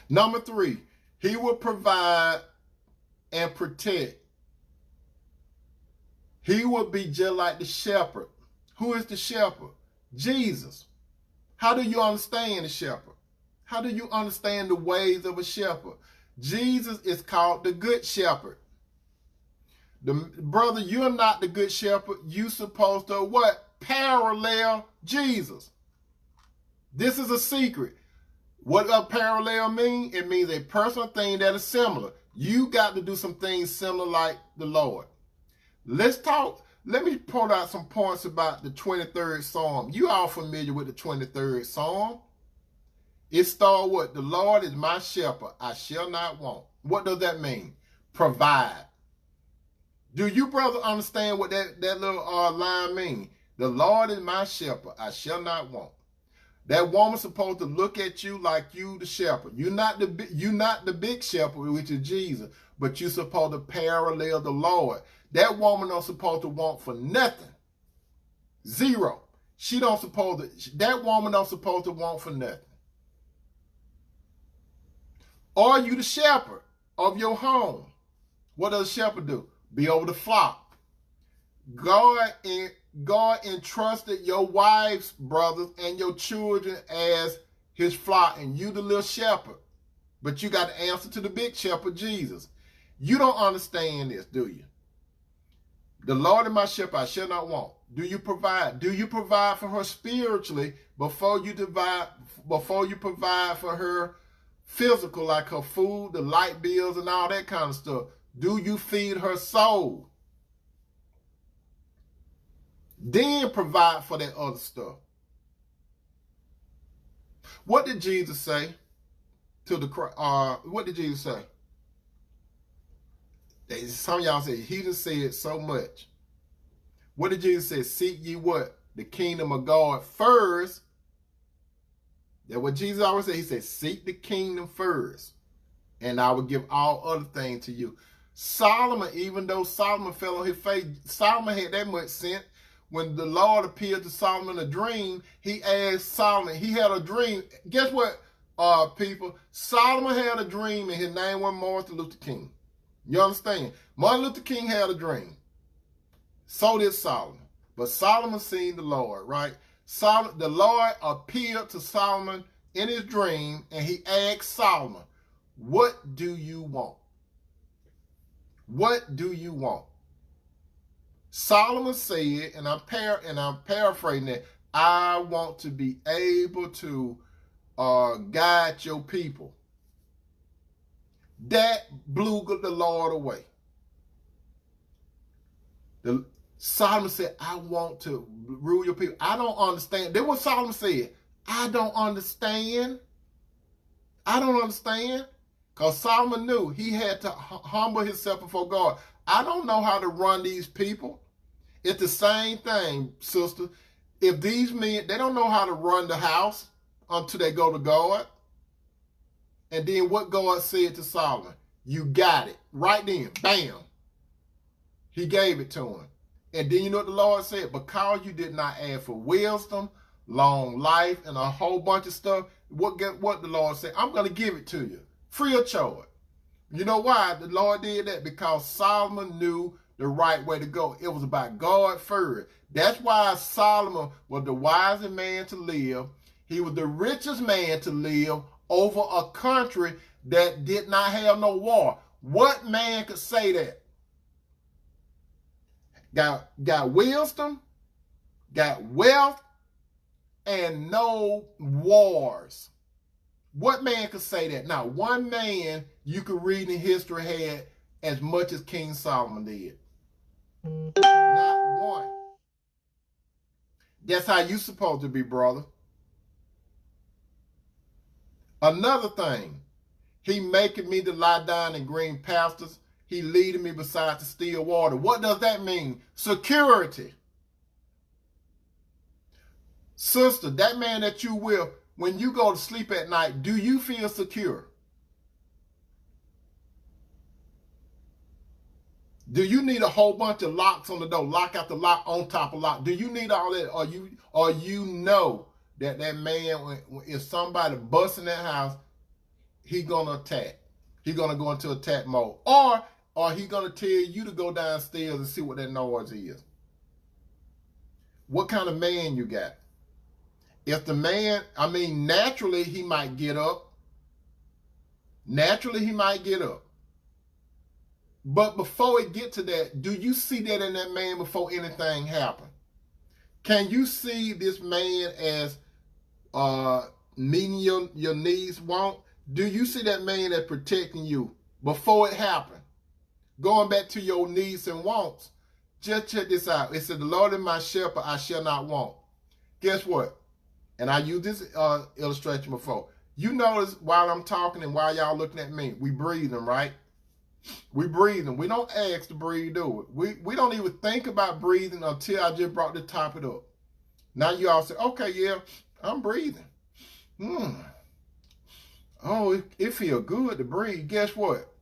Speaker 1: Number 3, he will provide and protect. He will be just like the shepherd. Who is the shepherd? Jesus. How do you understand the shepherd? How do you understand the ways of a shepherd? Jesus is called the good shepherd. Brother, you're not the good shepherd. You're supposed to what? Parallel Jesus. This is a secret. What does parallel mean? It means a personal thing that is similar. You got to do some things similar like the Lord. Let's talk. Let me point out some points about the 23rd Psalm. You all familiar with the 23rd Psalm? It starts with, the Lord is my shepherd, I shall not want. What does that mean? Provide. Do you, brother, understand what that little line means? The Lord is my shepherd, I shall not want. That woman's supposed to look at you like you the shepherd. You're not the big shepherd, which is Jesus, but you're supposed to parallel the Lord. That woman don't supposed to want for nothing. Zero. That woman don't supposed to want for nothing. Are you the shepherd of your home? What does a shepherd do? Be over the flock. God entrusted your wives, brothers, and your children as his flock, and you the little shepherd. But you got to answer to the big shepherd, Jesus. You don't understand this, do you? The Lord is my shepherd, I shall not want. Do you provide? Do you provide for her spiritually before you provide for her physical, like her food, the light bills, and all that kind of stuff? Do you feed her soul? Then provide for that other stuff. What did Jesus say to the what did Jesus say? Some of y'all say, he just said so much. What did Jesus say? Seek ye what? The kingdom of God first. That's what Jesus always said. He said, seek the kingdom first, and I will give all other things to you. Solomon, even though Solomon fell on his face, Solomon had that much sense. When the Lord appeared to Solomon in a dream, he asked Solomon, he had a dream. Guess what, people? Solomon had a dream, and his name was Martin Luther King. You understand? Martin Luther King had a dream. So did Solomon. But Solomon seen the Lord, right? The Lord appeared to Solomon in his dream, and he asked Solomon, what do you want? What do you want? Solomon said, and I'm paraphrasing that, I want to be able to guide your people. That blew the Lord away. Solomon said, I want to rule your people. I don't understand. That's what Solomon said. I don't understand. I don't understand. Because Solomon knew he had to humble himself before God. I don't know how to run these people. It's the same thing, sister. If these men, they don't know how to run the house until they go to God. And then what God said to Solomon, you got it. Right then, bam. He gave it to him. And then you know what the Lord said? Because you did not ask for wisdom, long life, and a whole bunch of stuff. What the Lord said? I'm going to give it to you free of charge. You know why the Lord did that? Because Solomon knew the right way to go. It was about God first. That's why Solomon was the wisest man to live. He was the richest man to live over a country that did not have no war. What man could say that? Got wisdom, got wealth, and no wars. What man could say that? Now, one man you could read in history had as much as King Solomon did. Not one. That's how you supposed to be, brother. Another thing, he making me to lie down in green pastures. He leading me beside the still water. What does that mean? Security. Sister, that man that you with, when you go to sleep at night, do you feel secure? Do you need a whole bunch of locks on the door, lock after lock on top of lock? Do you need all that? Or you know that man, if somebody busts in that house, he gonna attack. He gonna go into attack mode. Or he gonna tell you to go downstairs and see what that noise is. What kind of man you got? If the man, naturally he might get up. Naturally he might get up. But before it get to that, do you see that in that man before anything happens? Can you see this man as meeting your needs want? Do you see that man as protecting you before it happened? Going back to your needs and wants. Just check this out. It said, the Lord is my shepherd, I shall not want. Guess what? And I used this illustration before. You notice while I'm talking and while y'all looking at me, we breathing, right? We breathing. We don't ask to breathe, do it. We don't even think about breathing until I just brought the topic up. Now you all say, okay, yeah, I'm breathing. Oh, it feels good to breathe. Guess what?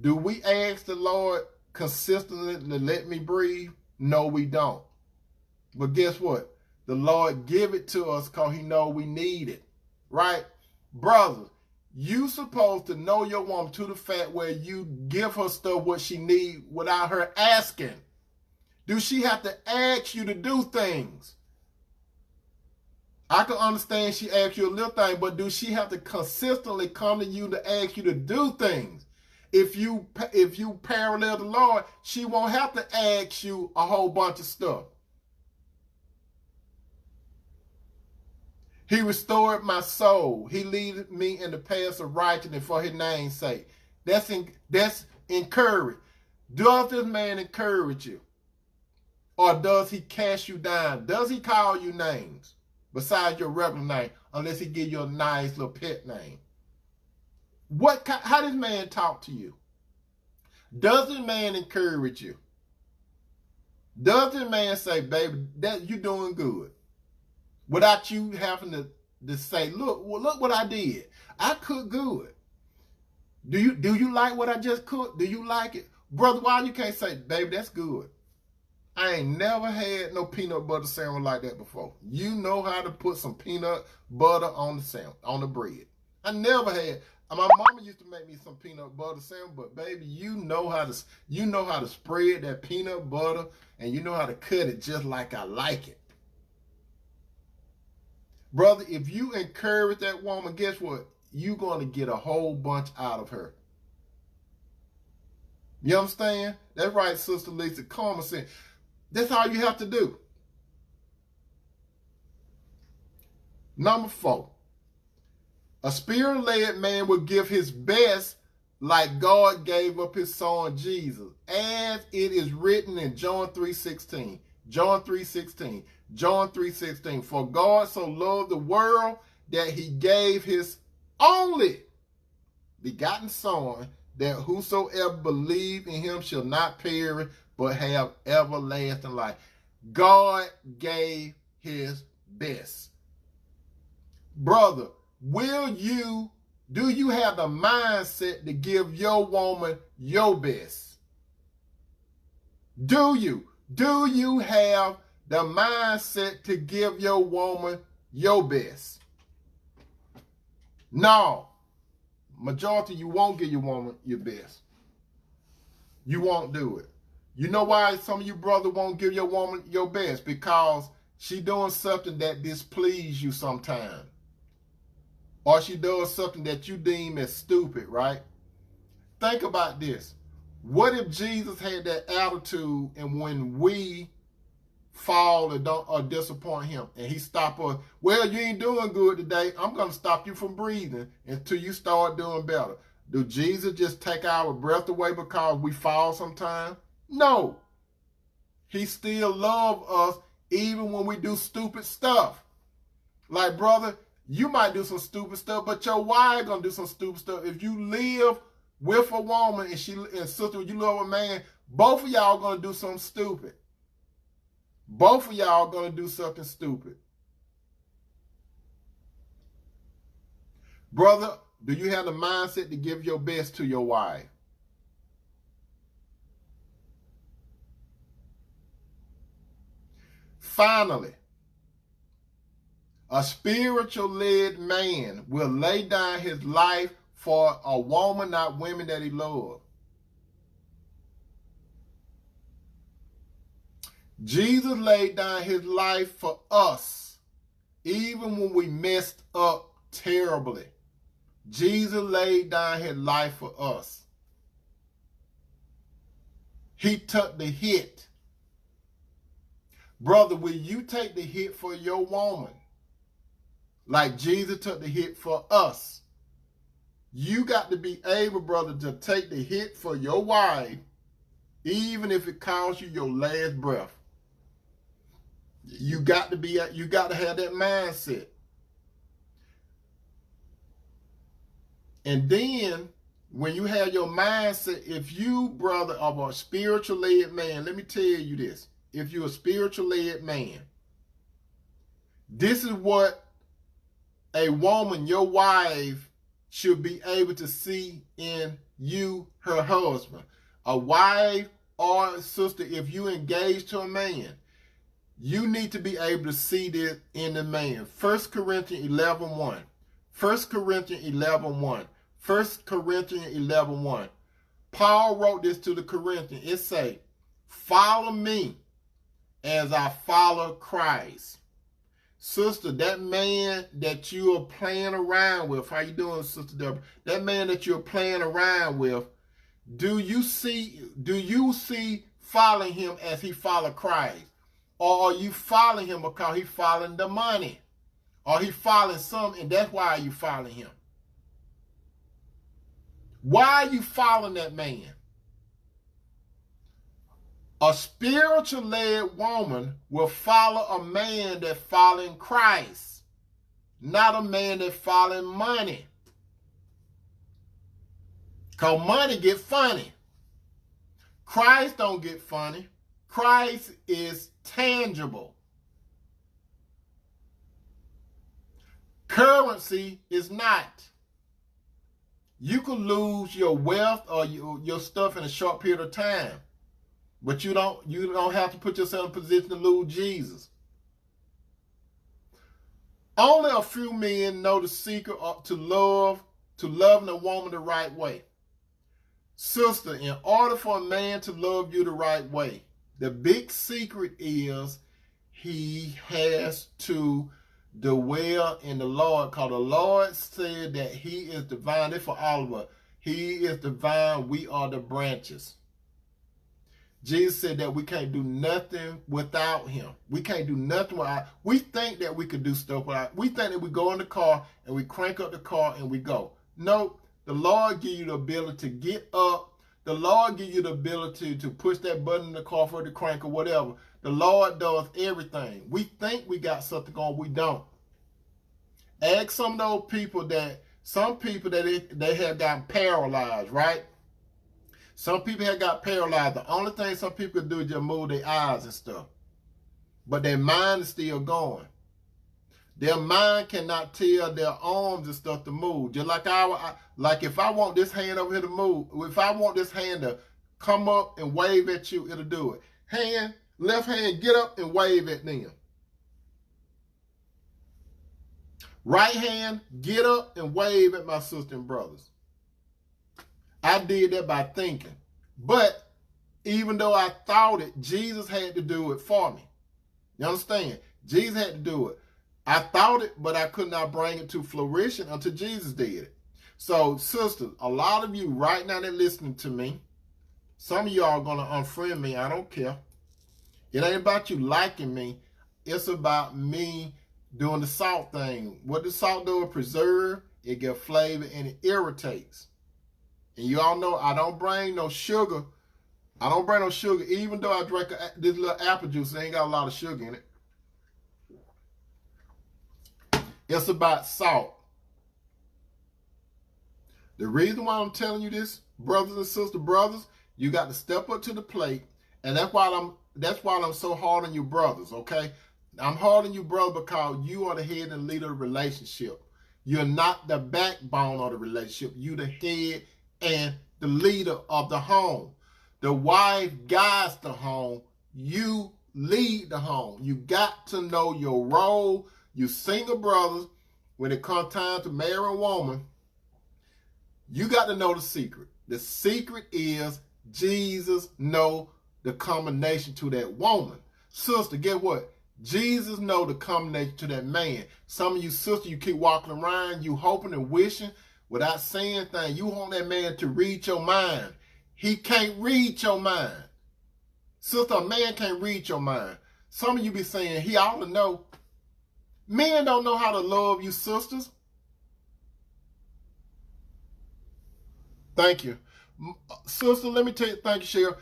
Speaker 1: Do we ask the Lord consistently to let me breathe? No, we don't. But guess what? The Lord give it to us because he know we need it. Right? Brothers, you supposed to know your woman to the fact where you give her stuff what she need without her asking. Do she have to ask you to do things? I can understand she asks you a little thing, but do she have to consistently come to you to ask you to do things? If you parallel the Lord, she won't have to ask you a whole bunch of stuff. He restored my soul. He leaded me in the paths of righteousness for his name's sake. That's encouraged. Does this man encourage you? Or does he cast you down? Does he call you names besides your regular name? Unless he give you a nice little pet name. How does man talk to you? Does this man encourage you? Does this man say, baby, that you doing good? Without you having to say, look what I did. I cooked good. Do you like what I just cooked? Do you like it? Brother, why you can't say, baby, that's good? I ain't never had no peanut butter sandwich like that before. You know how to put some peanut butter on the sandwich, on the bread. I never had. My mama used to make me some peanut butter sandwich, but baby, you know how to spread that peanut butter, and you know how to cut it just like I like it. Brother, if you encourage that woman, guess what? You're going to get a whole bunch out of her. You understand? That's right, Sister Lisa. Common sense. That's all you have to do. Number 4. A spirit-led man will give his best like God gave up his son Jesus, as it is written in John 3:16. John 3:16. John 3:16. For God so loved the world that he gave his only begotten son, that whosoever believe in him shall not perish, but have everlasting life. God gave his best. Brother, do you have the mindset to give your woman your best? Do you have the mindset to give your woman your best. No. Majority, you won't give your woman your best. You won't do it. You know why some of you brothers won't give your woman your best? Because she doing something that displeases you sometimes. Or she does something that you deem as stupid, right? Think about this. What if Jesus had that attitude, and when we fall or disappoint him, and he stop us, well, you ain't doing good today, I'm going to stop you from breathing until you start doing better. Do Jesus just take our breath away because we fall sometimes? No. He still loves us even when we do stupid stuff. Like, brother, you might do some stupid stuff, but your wife gonna do some stupid stuff. If you live with a woman and sister, you love a man, both of y'all gonna do something stupid. Both of y'all gonna do something stupid. Brother, do you have the mindset to give your best to your wife? Finally, a spiritual-led man will lay down his life for a woman, not women that he loves. Jesus laid down his life for us, even when we messed up terribly. Jesus laid down his life for us. He took the hit. Brother, will you take the hit for your woman? Like Jesus took the hit for us. You got to be able, brother, to take the hit for your wife, even if it costs you your last breath. You got to have that mindset. And then, when you have your mindset, if you, brother, are a spiritual-led man, let me tell you this. If you're a spiritual-led man, this is what a woman, your wife, should be able to see in you, her husband. A wife or a sister, if you engage to a man, you need to be able to see this in the man. 1 Corinthians 11:1. 1 Corinthians 11:1. 1 Corinthians 11:1. Paul wrote this to the Corinthians. It say, follow me as I follow Christ. Sister, that man that you are playing around with, how you doing, Sister Deborah? That man that you're playing around with, do you see following him as he followed Christ? Or are you following him because he following the money? Or he following something and that's why you following him? Why are you following that man? A spiritual-led woman will follow a man that following Christ, not a man that following money. Because money get funny. Christ don't get funny. Christ is tangible. Currency is not. You could lose your wealth or your stuff in a short period of time. But you don't have to put yourself in a position to lose Jesus. Only a few men know the secret to loving a woman the right way. Sister, in order for a man to love you the right way, the big secret is he has to dwell in the Lord. Because the Lord said that he is divine. That's for all of us. He is divine. We are the branches. Jesus said that we can't do nothing without him. We can't do nothing without. We think that we could do stuff without. We think that we go in the car and we crank up the car and we go. No, the Lord give you the ability to get up. The Lord give you the ability to push that button in the car for the crank or whatever. The Lord does everything. We think we got something going, we don't. Ask some of those people some people that they have gotten paralyzed, right? Some people have got paralyzed. The only thing some people can do is just move their eyes and stuff. But their mind is still going. Their mind cannot tell their arms and stuff to move. Just like like if I want this hand over here to move, if I want this hand to come up and wave at you, it'll do it. Hand, left hand, get up and wave at them. Right hand, get up and wave at my sister and brothers. I did that by thinking. But even though I thought it, Jesus had to do it for me. You understand? Jesus had to do it. I thought it, but I could not bring it to fruition until Jesus did it. So, sisters, a lot of you right now that listening to me, some of y'all are going to unfriend me. I don't care. It ain't about you liking me. It's about me doing the salt thing. What does salt do? It preserve, it gives flavor, and it irritates. And you all know I don't bring no sugar. I don't bring no sugar, even though I drink this little apple juice. It ain't got a lot of sugar in it. It's about salt. The reason why I'm telling you this, brothers and sisters, brothers, you got to step up to the plate, and that's why I'm so hard on you brothers, okay? I'm hard on you, brother, because you are the head and leader of the relationship. You're not the backbone of the relationship. You the head and the leader of the home. The wife guides the home. You lead the home. You got to know your role. You single brothers, when it comes time to marry a woman, you got to know the secret. The secret is Jesus know the combination to that woman. Sister, get what? Jesus know the combination to that man. Some of you sisters, you keep walking around, you hoping and wishing without saying things. You want that man to read your mind. He can't read your mind. Sister, a man can't read your mind. Some of you be saying, he ought to know. Men don't know how to love you, sisters. Thank you. Sister, let me tell you, thank you, Cheryl.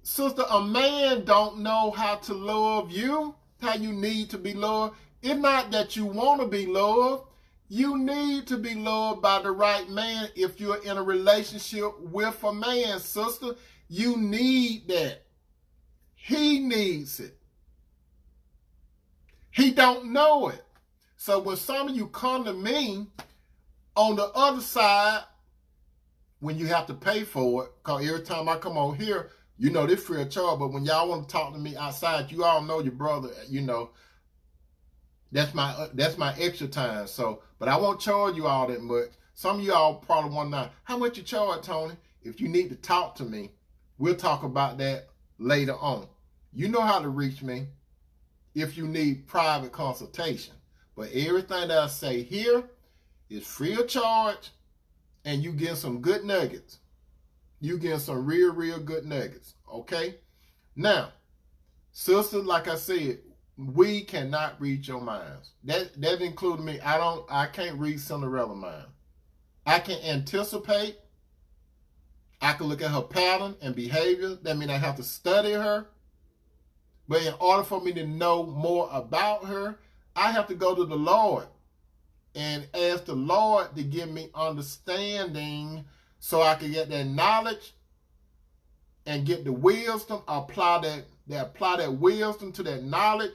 Speaker 1: Sister, a man don't know how to love you, how you need to be loved. It's not that you want to be loved. You need to be loved by the right man if you're in a relationship with a man, sister. You need that. He needs it. He don't know it. So when some of you come to me, on the other side, when you have to pay for it, because every time I come on here, you know, this free of charge, but when y'all want to talk to me outside, you all know your brother, you know, that's my extra time. So, but I won't charge you all that much. Some of y'all probably want to know, how much you charge, Tony? If you need to talk to me, we'll talk about that later on. You know how to reach me if you need private consultation. But everything that I say here is free of charge, and you get some good nuggets. You get some real, real good nuggets, okay? Now, sisters, like I said, we cannot read your minds. That includes me. I can't read Cinderella mind. I can anticipate. I can look at her pattern and behavior. That means I have to study her. But in order for me to know more about her, I have to go to the Lord and ask the Lord to give me understanding so I can get that knowledge and get the wisdom, apply that wisdom to that knowledge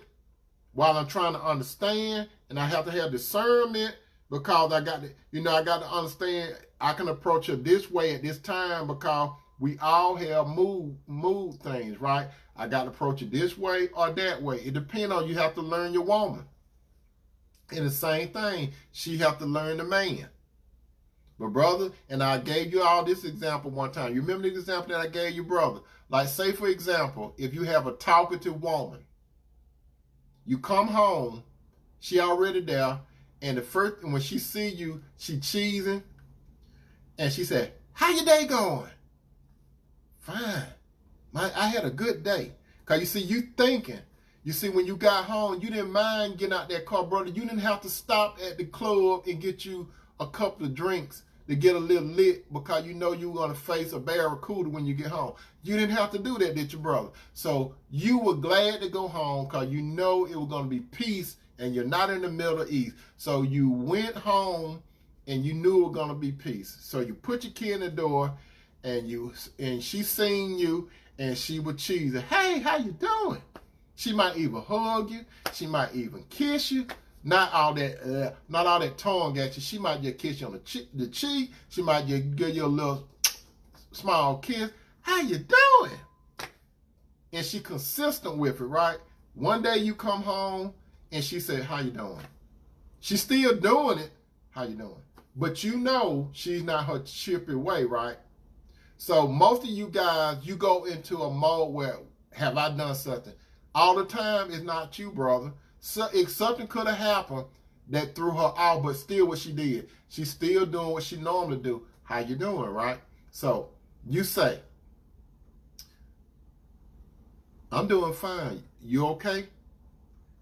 Speaker 1: while I'm trying to understand. And I have to have discernment because I got to understand I can approach her this way at this time because we all have mood things, right? I got to approach it this way or that way. It depends on you have to learn your woman. And the same thing, she have to learn the man. But brother, and I gave you all this example one time. You remember the example that I gave you, brother? Like say for example, if you have a talkative woman, you come home, she already there, and when she see you, she cheesing, and she said, "How your day going?" "Fine. I had a good day." Because you see, you thinking. You see, when you got home, you didn't mind getting out that car, brother. You didn't have to stop at the club and get you a couple of drinks to get a little lit because you know you were going to face a barracuda when you get home. You didn't have to do that, did you, brother? So you were glad to go home because you know it was going to be peace and you're not in the Middle East. So you went home and you knew it was going to be peace. So you put your kid in the door and she seen you and she would cheese it. "Hey, how you doing?" She might even hug you. She might even kiss you. Not all that tongue at you. She might just kiss you on the cheek. She might just give you a little small kiss. "How you doing?" and she consistent with it, right? One day you come home and she said, how you doing? She's still doing it. How you doing? But you know she's not her chippy way, right? So most of you guys, you go into a mode where, have I done something? All the time it's not you, brother. So if something could have happened that threw her out, but still what she did. She's still doing what she normally do. How you doing, right? So you say, I'm doing fine. You okay?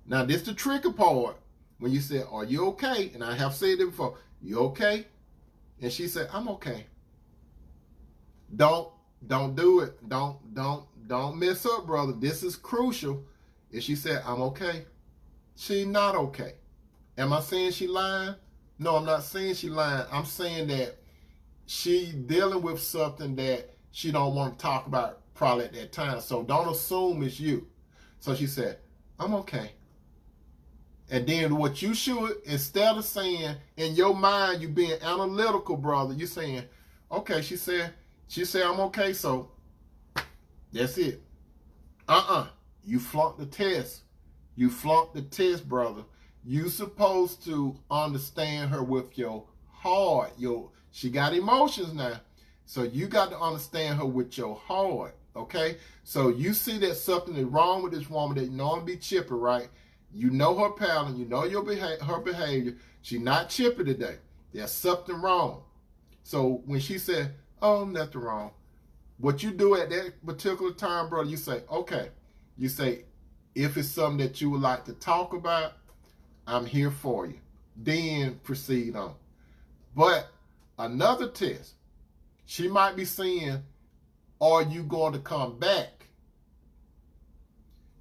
Speaker 1: Now this the tricky part. When you say, are you okay? And I have said it before. You okay? And she said, I'm okay. Don't do it. Don't mess up, brother. This is crucial. If she said, I'm okay, she's not okay. Am I saying she lying? No, I'm not saying she lying. I'm saying that she dealing with something that she don't want to talk about probably at that time. So don't assume it's you. So she said, I'm okay. And then what you should, instead of saying in your mind, you being analytical, brother, you saying, okay, she said I'm okay, so that's it. You flunked the test. You flunked the test, brother. You supposed to understand her with your heart. She got emotions now. So you got to understand her with your heart, okay? So you see that something is wrong with this woman that normally be chippy, right? You know her pattern. You know her behavior. She's not chippy today. There's something wrong. So when she said, oh, nothing wrong, what you do at that particular time, brother, you say, okay. You say, if it's something that you would like to talk about, I'm here for you. Then proceed on. But another test, she might be saying, are you going to come back?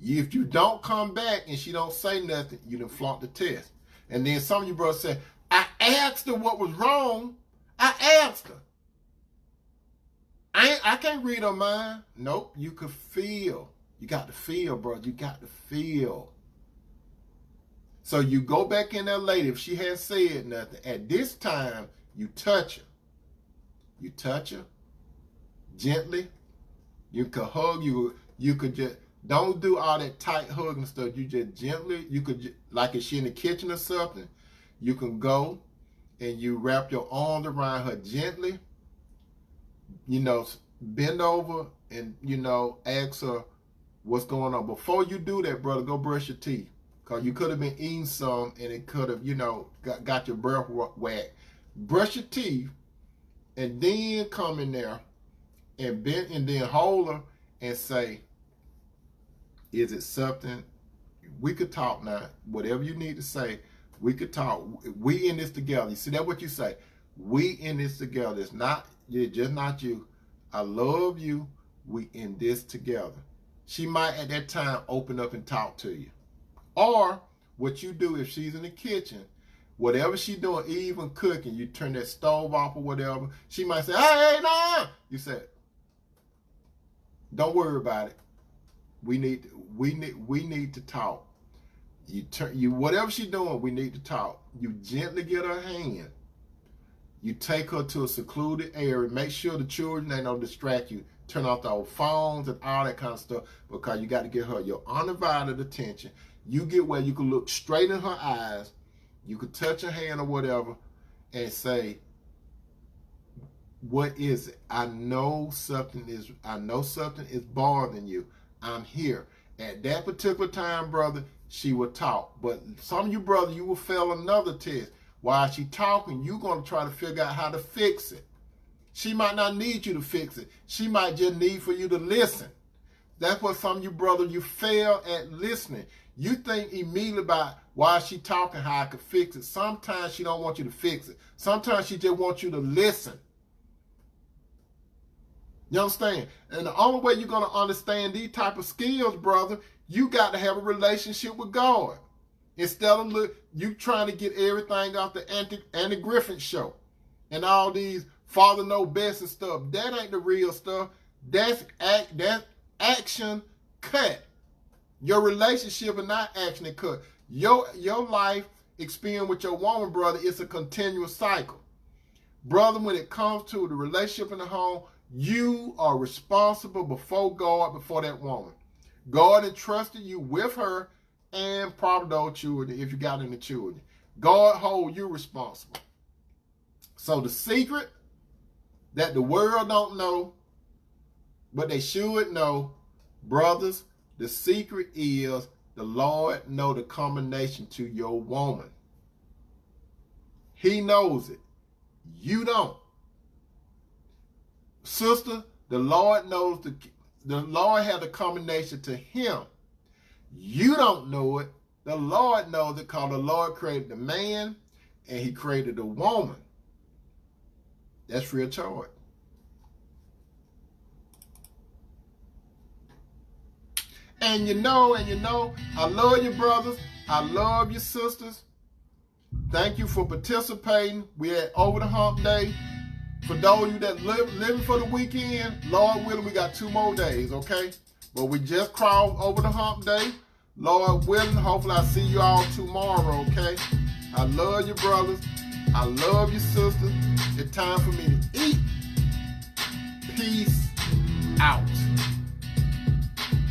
Speaker 1: If you don't come back and she don't say nothing, you done flunked the test. And then some of you brothers say, I asked her what was wrong. I asked her. I can't read her mind. Nope, you could feel. You got to feel, bro. You got to feel. So you go back in there later. If she has said nothing, at this time, you touch her. You touch her gently. You could hug. You could just, don't do all that tight hugging stuff. You just gently, you could, like if she in the kitchen or something, you can go and you wrap your arms around her gently. You know, bend over and, you know, ask her what's going on. Before you do that, brother, go brush your teeth. Because you could have been eating some and it could have, you know, got your breath whacked. Brush your teeth and then come in there and bend and then hold her and say, is it something? We could talk now. Whatever you need to say, we could talk. We in this together. You see, that's what you say. We in this together. It's just not you. I love you. We in this together. She might at that time open up and talk to you. Or what you do if she's in the kitchen, whatever she's doing, even cooking, you turn that stove off or whatever. She might say, hey, no. You say, don't worry about it. We need to talk. Whatever she's doing, we need to talk. You gently get her hand. You take her to a secluded area. Make sure the children, they don't distract you. Turn off the old phones and all that kind of stuff because you got to get her your undivided attention. You get where you can look straight in her eyes. You could touch her hand or whatever and say, what is it? I know something is bothering you. I'm here. At that particular time, brother, she will talk. But some of you, brother, you will fail another test. While she talking, you're going to try to figure out how to fix it. She might not need you to fix it. She might just need for you to listen. That's what some of you, brother, you fail at listening. You think immediately about why she talking, how I could fix it. Sometimes she don't want you to fix it. Sometimes she just wants you to listen. You understand? And the only way you're going to understand these type of skills, brother, you got to have a relationship with God. Instead of you trying to get everything off the Andy Griffin show and all these Father Know Best and stuff. That ain't the real stuff. That's action cut. Your relationship is not action cut. Your life experience with your woman, brother, is a continuous cycle. Brother, when it comes to the relationship in the home, you are responsible before God, before that woman. God entrusted you with her and probably those children if you got any children. God hold you responsible. So the secret that the world don't know, but they should know, brothers, the secret is the Lord know the combination to your woman. He knows it. You don't. Sister, the Lord knows the Lord had a combination to him. You don't know it. The Lord knows it because the Lord created the man and he created the woman. That's free of charge. And you know, I love you, brothers. I love you, sisters. Thank you for participating. We're at Over the Hump Day. For those of you that living for the weekend, Lord willing, we got 2 more days, okay? But we just crossed Over the Hump Day. Lord willing, hopefully I'll see you all tomorrow, okay? I love you, brothers. I love you, sisters. It's time for me to eat. Peace out.